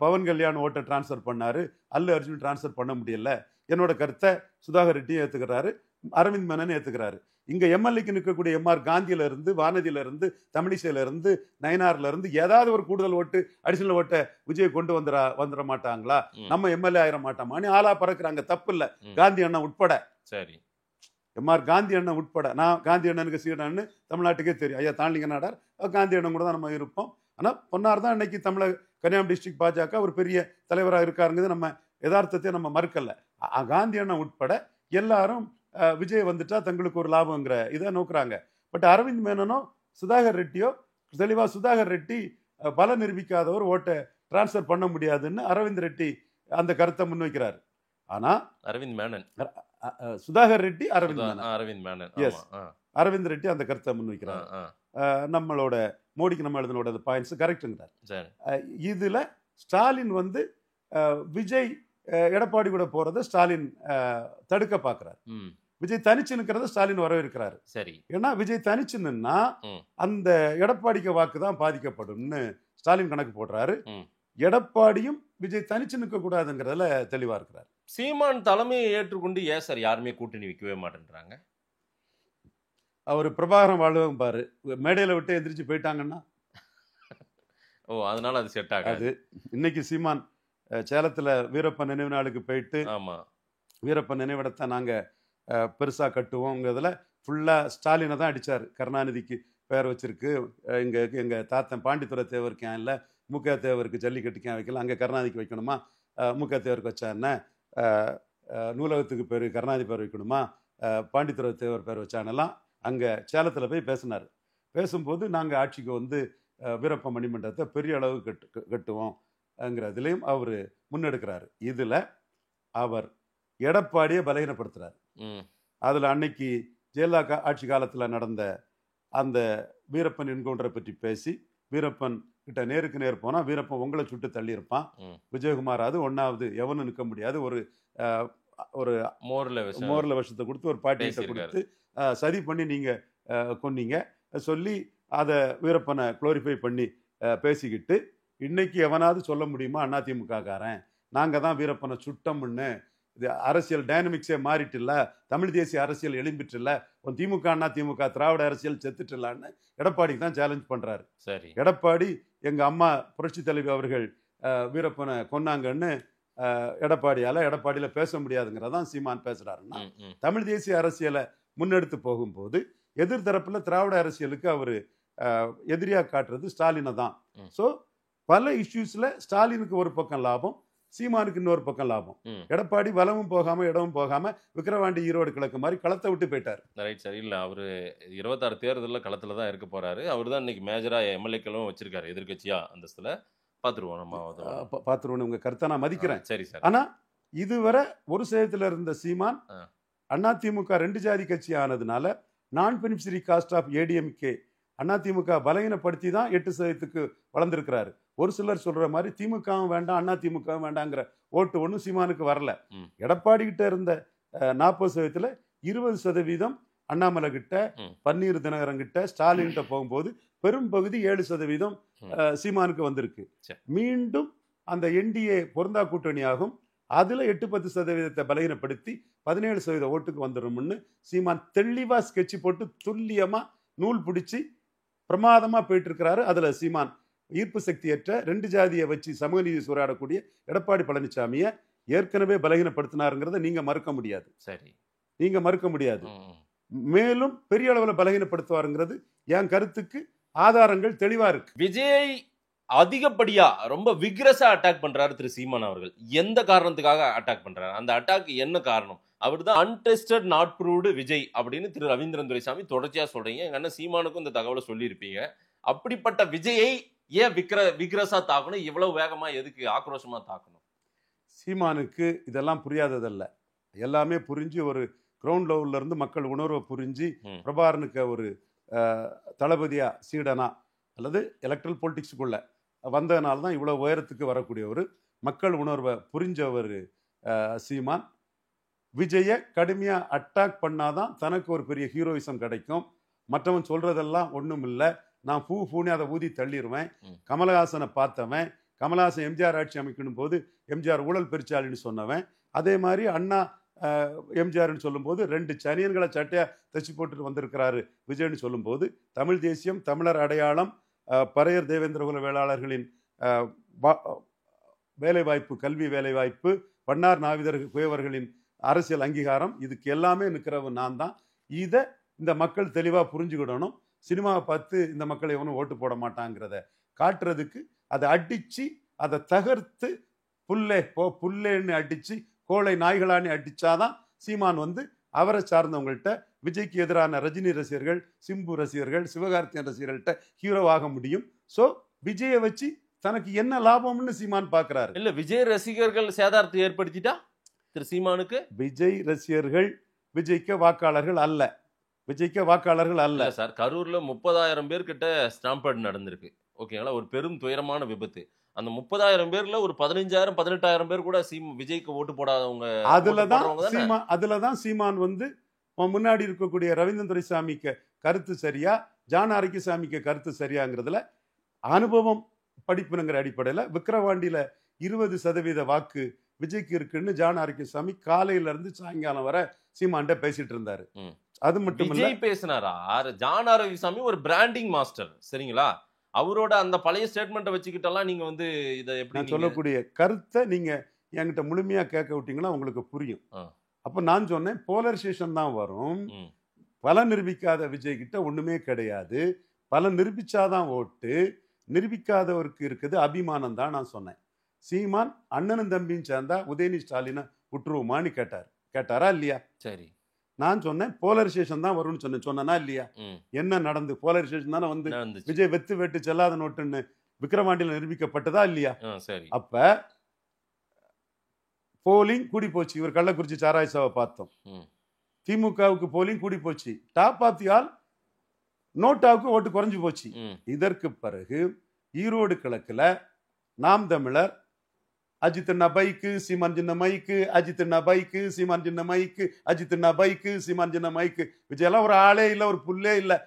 [SPEAKER 1] பவன் கல்யாண் ஓட்டை டிரான்ஸ்ஃபர் பண்ணாரு, அல்லு அர்ஜுன் டிரான்ஸ்ஃபர் பண்ண முடியல. என்னோட கருத்தை சுதாகர் ரெட்டியும் ஏத்துக்கிறாரு, அரவிந்த் மேனன் ஏத்துக்கிறாரு. இங்க எம்எல்ஏக்கு நிற்கக்கூடிய எம்ஆர் காந்தியில இருந்து, வானதியில இருந்து, தமிழிசையில இருந்து, நயனார்ல இருந்து ஏதாவது ஒரு கூடுதல் ஓட்டு அடிஷனல் ஓட்டை விஜய் கொண்டு வந்துட மாட்டாங்களா, நம்ம எம்எல்ஏ ஆயிட மாட்டோமான்னு ஆளா பறக்குறாங்க. தப்பு இல்ல, காந்தி அண்ணன் உட்பட. சரி, எம்ஆர் காந்தி அண்ணன் உட்பட. நான் காந்தி அண்ணனுக்கு சீடன்னு தமிழ்நாட்டுக்கே தெரியும். ஐயா தாண்டிங்க நாடார் காந்தி அண்ணன் கூட தான் நம்ம இருப்போம். ஆனா பொன்னார் தான் இன்னைக்கு தமிழக கன்னியாகுமரி டிஸ்ட்ரிக்ட் பாஜக ஒரு பெரிய தலைவராக இருக்காருங்கிறது நம்ம யதார்த்தத்தை நம்ம மறுக்கல. காந்தி அண்ணன் உட்பட எல்லாரும் விஜய் வந்துட்டா தங்களுக்கு ஒரு லாபங்கிற இதை நோக்குறாங்க. பட் அரவிந்த் மேனனோ சுதாகர் ரெட்டியோ தெளிவா சுதாகர் ரெட்டி பல நிரூபிக்காதவர் ஓட்டை டிரான்ஸ்ஃபர் பண்ண முடியாதுன்னு அரவிந்த் ரெட்டி அந்த கருத்தை முன்வைக்கிறார். ஆனா அரவிந்த் மேனன் சுதாகர் ரெட்டி அரவிந்த் மேனன் எஸ் அரவிந்த் ரெட்டி அந்த கருத்தை முன்வைக்கிறார். நம்மளோட மோடிக்கு நம்ம எழுதினோட பாயிண்ட்ஸ் கரெக்டுங்கிறார். இதுல ஸ்டாலின் வந்து விஜய் எடப்பாடி கூட போறதை ஸ்டாலின் தடுக்க பாக்குறாரு. விஜய் தனிச்சு நிற்கிறத ஸ்டாலின் வரவேற்கிறாரு. சரி, ஏன்னா விஜய் தனிச்சு நின்னா அந்த எடப்பாடிக்கு வாக்கு தான் பாதிக்கப்படும்னு ஸ்டாலின் கணக்கு போடுறாரு. எடப்பாடியும் விஜய் தனிச்சு நிற்க கூடாதுங்கிறதுல தெளிவா இருக்கிறார்.
[SPEAKER 6] சீமான் தலைமையை ஏற்றுக்கொண்டு ஏன் சார் யாருமே கூட்டணி வைக்கவே மாட்டேன்றாங்க?
[SPEAKER 1] அவர் பிரபாகரன் வாழ்வம் பாரு, மேடையில விட்டு எந்திரிச்சு போயிட்டாங்கன்னா
[SPEAKER 6] அதனால அது செட் ஆகாது.
[SPEAKER 1] இன்னைக்கு சீமான் சேலத்துல வீரப்பன் நினைவு நாளுக்கு போயிட்டு வீரப்பன் நினைவிடத்தை நாங்க பெருசா கட்டுவோங்கிறதுல ஃபுல்லா ஸ்டாலினை தான் அடிச்சாரு. கருணாநிதிக்கு பேர் வச்சிருக்கு, எங்க தாத்தன் பாண்டித்துறை தேவருக்கு ஏன் இல்லை, முக தேவருக்கு ஜல்லிக்கட்டுக்கு ஏன் வைக்கல, அங்கே கருணாநிதிக்கு வைக்கணுமா, முக தேவருக்கு வச்சா என்ன, நூலகத்துக்கு பேர் கருணாநிதி பேர் வைக்கணுமா, பாண்டித்துறை தேவர் பேர் வச்சானெல்லாம் அங்கே சேலத்தில் போய் பேசினார். பேசும்போது நாங்கள் ஆட்சிக்கு வந்து வீரப்ப மணிமண்டலத்தை பெரிய அளவு கட்டுவோம்ங்கிறதுலையும் அவர் முன்னெடுக்கிறாரு. இதில் அவர் எடப்பாடியை பலகீனப்படுத்துறாரு. அதில் அன்னைக்கு ஜெயலலிதா ஆட்சி காலத்தில் நடந்த அந்த வீரப்பன் என்கவுண்டரை பற்றி பேசி வீரப்பன் கிட்ட நேருக்கு நேர் போனால் வீரப்பன் உங்களை சுட்டு தள்ளியிருப்பான், விஜயகுமார் அது ஒன்றாவது எவனும் நிற்க முடியாது, ஒரு மோரில் விஷத்தை கொடுத்து ஒரு பாட்டியை கொடுத்து சதி பண்ணி நீங்கள் கொன்னீங்க சொல்லி அதை வீரப்பனை குளோரிஃபை பண்ணி பேசிக்கிட்டு இன்னைக்கு எவனாவது சொல்ல முடியுமா அதிமுக காரன் நாங்கள் தான் வீரப்பனை சுட்டோம்னு? இது அரசியல் டைனமிக்ஸே மாறிட்டுல, தமிழ் தேசிய அரசியல் எழும்பிட்டுல, திமுக திமுக திராவிட அரசியல் செத்துட்டுலான்னு எடப்பாடிக்கு தான் சேலஞ்ச் பண்றாரு. சரி, எடப்பாடி எங்க அம்மா புரட்சி தலைவி அவர்கள் வீரப்பனை கொன்னாங்கன்னு எடப்பாடியில பேச முடியாதுங்கிறதான் சீமான் பேசுறாருன்னா, தமிழ் தேசிய அரசியலை முன்னெடுத்து போகும்போது எதிர்த்தரப்புல திராவிட அரசியலுக்கு அவரு எதிரியா காட்டுறது ஸ்டாலினை தான். ஸோ பல இஷ்யூஸ்ல ஸ்டாலினுக்கு ஒரு பக்கம் லாபம், சீமானுக்கு இன்னொரு பக்கம் லாபம். எடப்பாடி வலமும் போகாம இடமும் போகாம விக்கிரவாண்டி ஈரோடு கிழக்கு மாதிரி களத்தை விட்டு போயிட்டாரு.
[SPEAKER 6] Right sir. இல்ல அவரு 26 தேர்தலில் களத்துல தான் இருக்க போறாரு. அவர் தான் இன்னைக்கு மேஜரா எம்எல்ஏக்களும் வச்சிருக்காரு எதிர்கட்சியா அந்தஸ்துல. பாத்துருவோம், நம்ம
[SPEAKER 1] பாத்துருவோம். உங்க கருத்தை நான் மதிக்கிறேன்.
[SPEAKER 6] சரி சார்.
[SPEAKER 1] ஆனா இதுவரை ஒரு சேதத்துல இருந்த சீமான் அதிமுக 2 ஜாதி கட்சி ஆனதுனால நான் beneficiary cost of ADMK AIADMK பலகீனப்படுத்தி தான் 8% வளர்ந்துருக்கிறாரு. ஒரு சிலர் சொல்ற மாதிரி திமுகவும் வேண்டாம் அதிமுகவும் வேண்டாங்கிற ஓட்டு ஒன்றும் சீமானுக்கு வரல. எடப்பாடி கிட்ட இருந்த 40%ல 20% அண்ணாமலை கிட்ட, பன்னீர் தினகரன் கிட்ட, ஸ்டாலின் கிட்ட போகும்போது பெரும் பகுதி 7% சீமானுக்கு வந்திருக்கு. மீண்டும் அந்த என்டிஏ பொருந்தா கூட்டணியாகும், அதுல 8-10% பலகீனப்படுத்தி 17% ஓட்டுக்கு வந்துடும்னு சீமான் தெளிவா ஸ்கெட்ச் போட்டு துல்லியமா நூல் பிடிச்சி பிரமாதமா போயிட்டு இருக்கிறாரு. அதுல சீமான் ஈர்ப்பு சக்தியற்ற 2 ஜாதியை வச்சு சமூக நீதி சூறாடக்கூடிய எடப்பாடி பழனிசாமியை ஏற்கனவே பலகீனப்படுத்தினாருங்கிறத நீங்க மறுக்க முடியாது. சரி, நீங்க மறுக்க முடியாது. மேலும் பெரிய அளவில் பலகீனப்படுத்துவாருங்கிறது என் கருத்துக்கு ஆதாரங்கள் தெளிவா இருக்கு.
[SPEAKER 6] விஜய் அதிகப்படியா ரொம்ப விக்ரஸா அட்டாக் பண்றாரு திரு சீமான் அவர்கள். எந்த காரணத்துக்காக அட்டாக் பண்றாரு? அந்த அட்டாக் என்ன காரணம்? அவர் தான் அன்டெஸ்டட் நாட் ப்ரூவ்டு விஜய் அப்படின்னு திரு ரவீந்திரன் துரைசாமி தொடர்ச்சியா சொல்றீங்க. எங்க அண்ணன் சீமானுக்கும் இந்த தகவலை சொல்லியிருப்பீங்க. அப்படிப்பட்ட விஜயை ஏன் விக்ரஸா தாக்கணும்? இவ்வளவு வேகமா எதுக்கு ஆக்ரோஷமா தாக்கணும்?
[SPEAKER 1] சீமானுக்கு இதெல்லாம் புரியாததல்ல, எல்லாமே புரிஞ்சு ஒரு கிரவுண்ட் லெவல்ல இருந்து மக்கள் உணர்வை புரிஞ்சு பிரபாகரனுக்கு ஒரு தளபதியா சீடனா அல்லது எலக்ட்ரல் பொலிட்டிக்ஸுக்குள்ள வந்ததுனால தான் இவ்வளோ உயரத்துக்கு வரக்கூடிய ஒரு மக்கள் உணர்வை புரிஞ்ச ஒரு சீமான் விஜயை கடுமையாக அட்டாக் பண்ணாதான் தனக்கு ஒரு பெரிய ஹீரோயிசம் கிடைக்கும். மற்றவன் சொல்றதெல்லாம் ஒன்றும் இல்லை, நான் பூனே அதை ஊதி தள்ளிடுவேன். கமலஹாசனை பார்த்தவன், கமலஹாசன் எம்ஜிஆர் ஆட்சி அமைக்கணும் போது எம்ஜிஆர் ஊழல் பெருச்சாளின்னு சொன்னவன். அதே மாதிரி அண்ணா எம்ஜிஆர்னு சொல்லும்போது 2 சனியன்களை சட்டையா தச்சு போட்டுட்டு வந்திருக்கிறாரு விஜய்னு சொல்லும்போது, தமிழ் தேசியம், தமிழர் அடையாளம், பறையர் தேவேந்திர குல வேளாளர்களின் வேலைவாய்ப்பு, கல்வி வேலைவாய்ப்பு, பன்னார் நாவிதர் குயவர்களின் அரசியல் அங்கீகாரம், இதுக்கு எல்லாமே நிற்கிறவன் நான் தான். இதை இந்த மக்கள் தெளிவாக புரிஞ்சுக்கிடணும். சினிமாவை பார்த்து இந்த மக்கள் எவனும் ஓட்டு போட மாட்டாங்கிறத காட்டுறதுக்கு அதை அடித்து அதை தகர்த்து புல்லேன்னு அடித்து கோழை நாய்களான்னு அடித்தாதான் சீமான் அவரை சார்ந்தவங்கள்ட்ட விஜய்க்கு எதிரான ரஜினி ரசிகர்கள், சிம்பு ரசிகர்கள், சிவகார்த்தியன் ரசிகர்கள்ட்ட ஹீரோவாக முடியும். ஸோ விஜயை வச்சு தனக்கு என்ன லாபம்னு சீமான் பார்க்கிறாரு.
[SPEAKER 6] இல்ல விஜய் ரசிகர்கள் சேதாரத்தை ஏற்படுத்திட்டா திரு சீமானுக்கு?
[SPEAKER 1] விஜய் ரசிகர்கள் விஜய்க்கு வாக்காளர்கள் அல்ல, விஜய்க்கு வாக்காளர்கள் அல்ல
[SPEAKER 6] சார். கரூர்ல 30,000 பேர் கிட்ட ஸ்டாம்பேட் நடந்திருக்கு. ஓகேங்களா, ஒரு பெரும் துயரமான விபத்து. அந்த 30,000 பேர்ல ஒரு 15,000 18,000 பேர் கூட விஜய்க்கு ஓட்டு போடாதவங்க.
[SPEAKER 1] அதுலதான் சீமான் முன்னாடி இருக்கக்கூடிய ரவீந்திரன் துரைசாமிக்கு கருத்து சரியா, ஜான் ஆரோக்கியசாமிக்கு கருத்து சரியாங்கிறதுல அனுபவம் படிப்புங்கிற அடிப்படையில் விக்கிரவாண்டியில 20% வாக்கு விஜய்க்கு இருக்குன்னு ஜான் ஆரோக்கியசாமி காலையில இருந்து சாயங்காலம் வர சீமான்ட்ட பேசிட்டு இருந்தாரு. அது மட்டும் இல்ல,
[SPEAKER 6] விஜய் பேசினாரா? ஜான் ஆரோக்கியசாமி ஒரு பிராண்டிங் மாஸ்டர், சரிங்களா? அவரோட அந்த பழைய ஸ்டேட்மெண்ட்டை வச்சுக்கிட்டெல்லாம் நீங்க இதை எப்படி
[SPEAKER 1] சொல்லக்கூடிய கருத்தை நீங்க என்கிட்ட முழுமையா கேட்க விட்டீங்கன்னா உங்களுக்கு புரியும். அப்ப நான் சொன்னேன் போலரைசேஷன் தான் வரும், பல நிரூபிக்காத விஜய் கிட்ட ஒண்ணுமே கிடையாது, பல நிரூபிச்சாதான் ஓட்டு, நிரூபிக்காதவருக்கு இருக்குது அபிமானம் தான் நான் சொன்னேன். சீமான் அண்ணனும் தம்பியும் சேர்ந்தா உதயநிதி ஸ்டாலினை விட்டுருவோமான்னு கேட்டாரா இல்லையா?
[SPEAKER 6] சரி,
[SPEAKER 1] நான் சொன்னேன் போலரைசேஷன் தான் வரும்னு சொன்னா இல்லையா? என்ன நடந்து? போலரைசேஷன் தானே விஜய் வெத்து வெட்டு செல்லாத நோட்டுன்னு விக்கிரவாண்டியில் நிரூபிக்கப்பட்டதா இல்லையா? அப்ப போலிங் கூடி போச்சு. இவர் கள்ளக்குறிச்சி சாராயசாவை பார்த்தோம். திமுகவுக்கு போலிங் கூடி போச்சு. டாப் ஆஃப் தி ஆல் நோட்டாவுக்கு ஓட்டு குறைஞ்சு போச்சு. இதற்கு பிறகு ஈரோடு கிழக்குல நாம் தமிழர் அஜித் அண்ணா பைக்கு, சீமான் சின்ன மைக்கு, அஜித் அண்ணா பைக்கு, சீமான் சின்ன மைக்கு, அஜித் அண்ணா பைக்கு, சீமான் சின்ன மைக்கு. விஜயெல்லாம் ஒரு ஆளே இல்லை, ஒரு புல்லே இல்லை,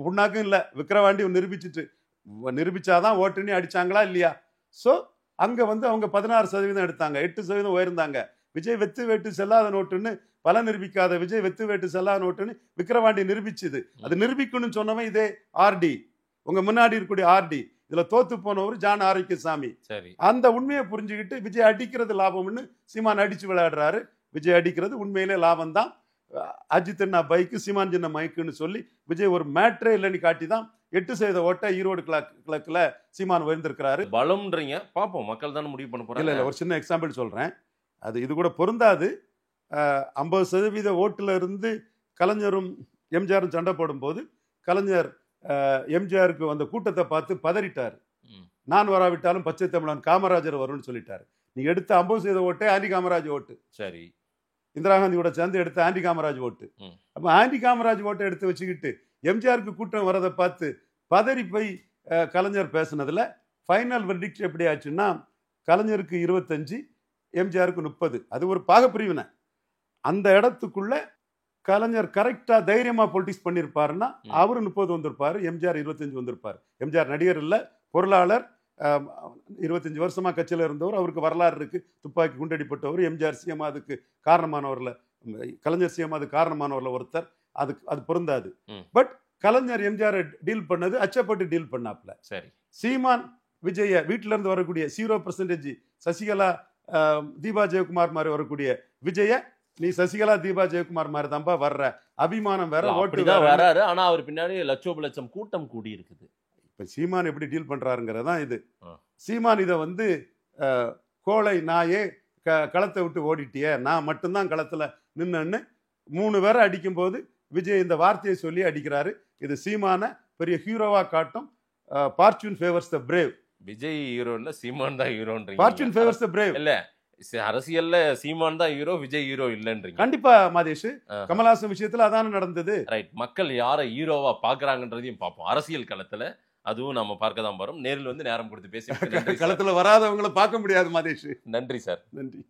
[SPEAKER 1] புண்ணாக்கும் இல்லை. விக்கிரவாண்டி நிரூபிச்சாதான் ஓட்டுன்னு அடிச்சாங்களா இல்லையா? ஸோ அங்க அவங்க 16% எடுத்தாங்க, 8% உயர்ந்தாங்க. விஜய் வெத்து வேட்டு செல்லாத நோட்டுன்னு, பல நிரூபிக்காத விஜய் வெத்து வேட்டு செல்லாத நோட்டுன்னு விக்கிரவாண்டி நிரூபிச்சுது. அது நிரூபிக்கணும்னு சொன்னவன் இதே ஆர்டி, உங்க முன்னாடி இருக்கக்கூடிய ஆர்டி. இதுல தோத்து போனவர் ஜான் ஆரோக்கியசாமி. அந்த உண்மையை புரிஞ்சுக்கிட்டு விஜய் அடிக்கிறது லாபம்னு சீமான் அடிச்சு விளையாடுறாரு. விஜய் அடிக்கிறது உண்மையிலே லாபம் தான். அஜித் அண்ணா பைக்கு, சீமான் சின்ன மைக்குன்னு சொல்லி விஜய் ஒரு மேட்ரே இல்லைன்னு காட்டி தான் 8% ஓட்ட ஈரோடு கிழக்குல சீமான் உயர்ந்திருக்கிறாரு.
[SPEAKER 6] பலம்ன்றீங்க, பாப்போம், மக்கள் தானே முடிவு பண்ண போறாங்க.
[SPEAKER 1] இல்ல ஒரு சின்ன எக்ஸாம்பிள் சொல்றேன், அது இது கூட பொருந்தாது. 50% ஓட்டுல இருந்து கலைஞரும் எம்ஜிஆரும் சண்டை போடும் போது கலைஞர் எம்ஜிஆருக்கு வந்த கூட்டத்தை பார்த்து பதறிட்டார். நான் வராவிட்டாலும் பச்சை தமிழன் காமராஜர் வரும்னு சொல்லிட்டாரு. நீ எடுத்த 50% ஓட்டே ஆண்டி காமராஜ் ஓட்டு. சரி, இந்திரா காந்தியோட சேர்ந்து எடுத்த ஆண்டி காமராஜ் ஓட்டு. அப்ப ஆண்டி காமராஜ் ஓட்டை எடுத்து வச்சுக்கிட்டு எம்ஜிஆருக்கு கூட்டம் வரதை பார்த்து பதறி போய் கலைஞர் பேசினதுல ஃபைனல் வெர்டிக்ட் எப்படி ஆச்சுன்னா கலைஞருக்கு 25, எம்ஜிஆருக்கு 30. அது ஒரு பாகப்பிரிவினை. அந்த இடத்துக்குள்ள கலைஞர் கரெக்டா தைரியமா பொலிட்டிக்ஸ் பண்ணிருப்பாருன்னா அவரு 30 வந்திருப்பாரு, எம்ஜிஆர் 25 வந்திருப்பாரு. எம்ஜிஆர் நடிகர் இல்ல, பொருளாளர், 25 வருஷமா கட்சியில இருந்தவர், அவருக்கு வரலாறு இருக்கு, துப்பாக்கி குண்டடிப்பட்டவர். எம்ஜிஆர் சிஎம் அதுக்கு காரணமானவர்ல, கலைஞர் சிஎம் அது காரணமானவர்ல ஒருத்தர். அது பொருந்தாது. பட் கலைஞர் எம்ஜிஆர் டீல் பண்ணது அச்சப்பட்டு டீல் பண்ணாப்ல. சரி, சீமான் விஜய வீட்டுல இருந்து வரக்கூடிய 0% சசிகலா தீபா ஜெயக்குமார் மாதிரி வரக்கூடிய விஜய நீ சசிகலா தீபா ஜெயக்குமார் மாதிரி தான்ப்பா வர்ற, அபிமானம் வேற, ஓட்டு
[SPEAKER 6] வராரு. ஆனா அவர் பின்னாடி லட்சோப லட்சம் கூட்டம் கூடி இருக்குது.
[SPEAKER 1] இப்போ சீமான் எப்படி டீல் பண்ணுறாருங்கிறது தான் இது.
[SPEAKER 6] ஆ.
[SPEAKER 1] சீமான் இதை வந்து கோழை நாயே களத்தை விட்டு ஓடிட்டிய, நான் மட்டும்தான் களத்தில் நின்னுன்னு 3 பேரை அடிக்கும்போது விஜய் இந்த வார்த்தையை சொல்லி அடிக்கிறாரு. இது சீமான பெரிய ஹீரோவாக காட்டும். Fortune favours the brave.
[SPEAKER 6] Vijay hero இல்ல, சீமான் தான் ஹீரோன்றீங்க.
[SPEAKER 1] Fortune favours the brave.
[SPEAKER 6] இல்ல, அரசியல்ல சீமான் தான் ஹீரோ, விஜய் ஹீரோ இல்லன்றீங்க.
[SPEAKER 1] கண்டிப்பா மாதேஷ், கமல்ஹாசன் விஷயத்துல அதான நடந்தது.
[SPEAKER 6] ரைட். மக்கள் யாரை ஹீரோவா பாக்குறாங்கன்றதையும் பார்ப்போம். அரசியல் களத்துல அதுவும் நம்ம பார்க்க தான் போறோம். நேரில் வந்து நேரம் கொடுத்து பேசி
[SPEAKER 1] களத்துல வராதவங்களை பார்க்க முடியாது மாதேஷ்.
[SPEAKER 6] நன்றி சார்.
[SPEAKER 1] நன்றி.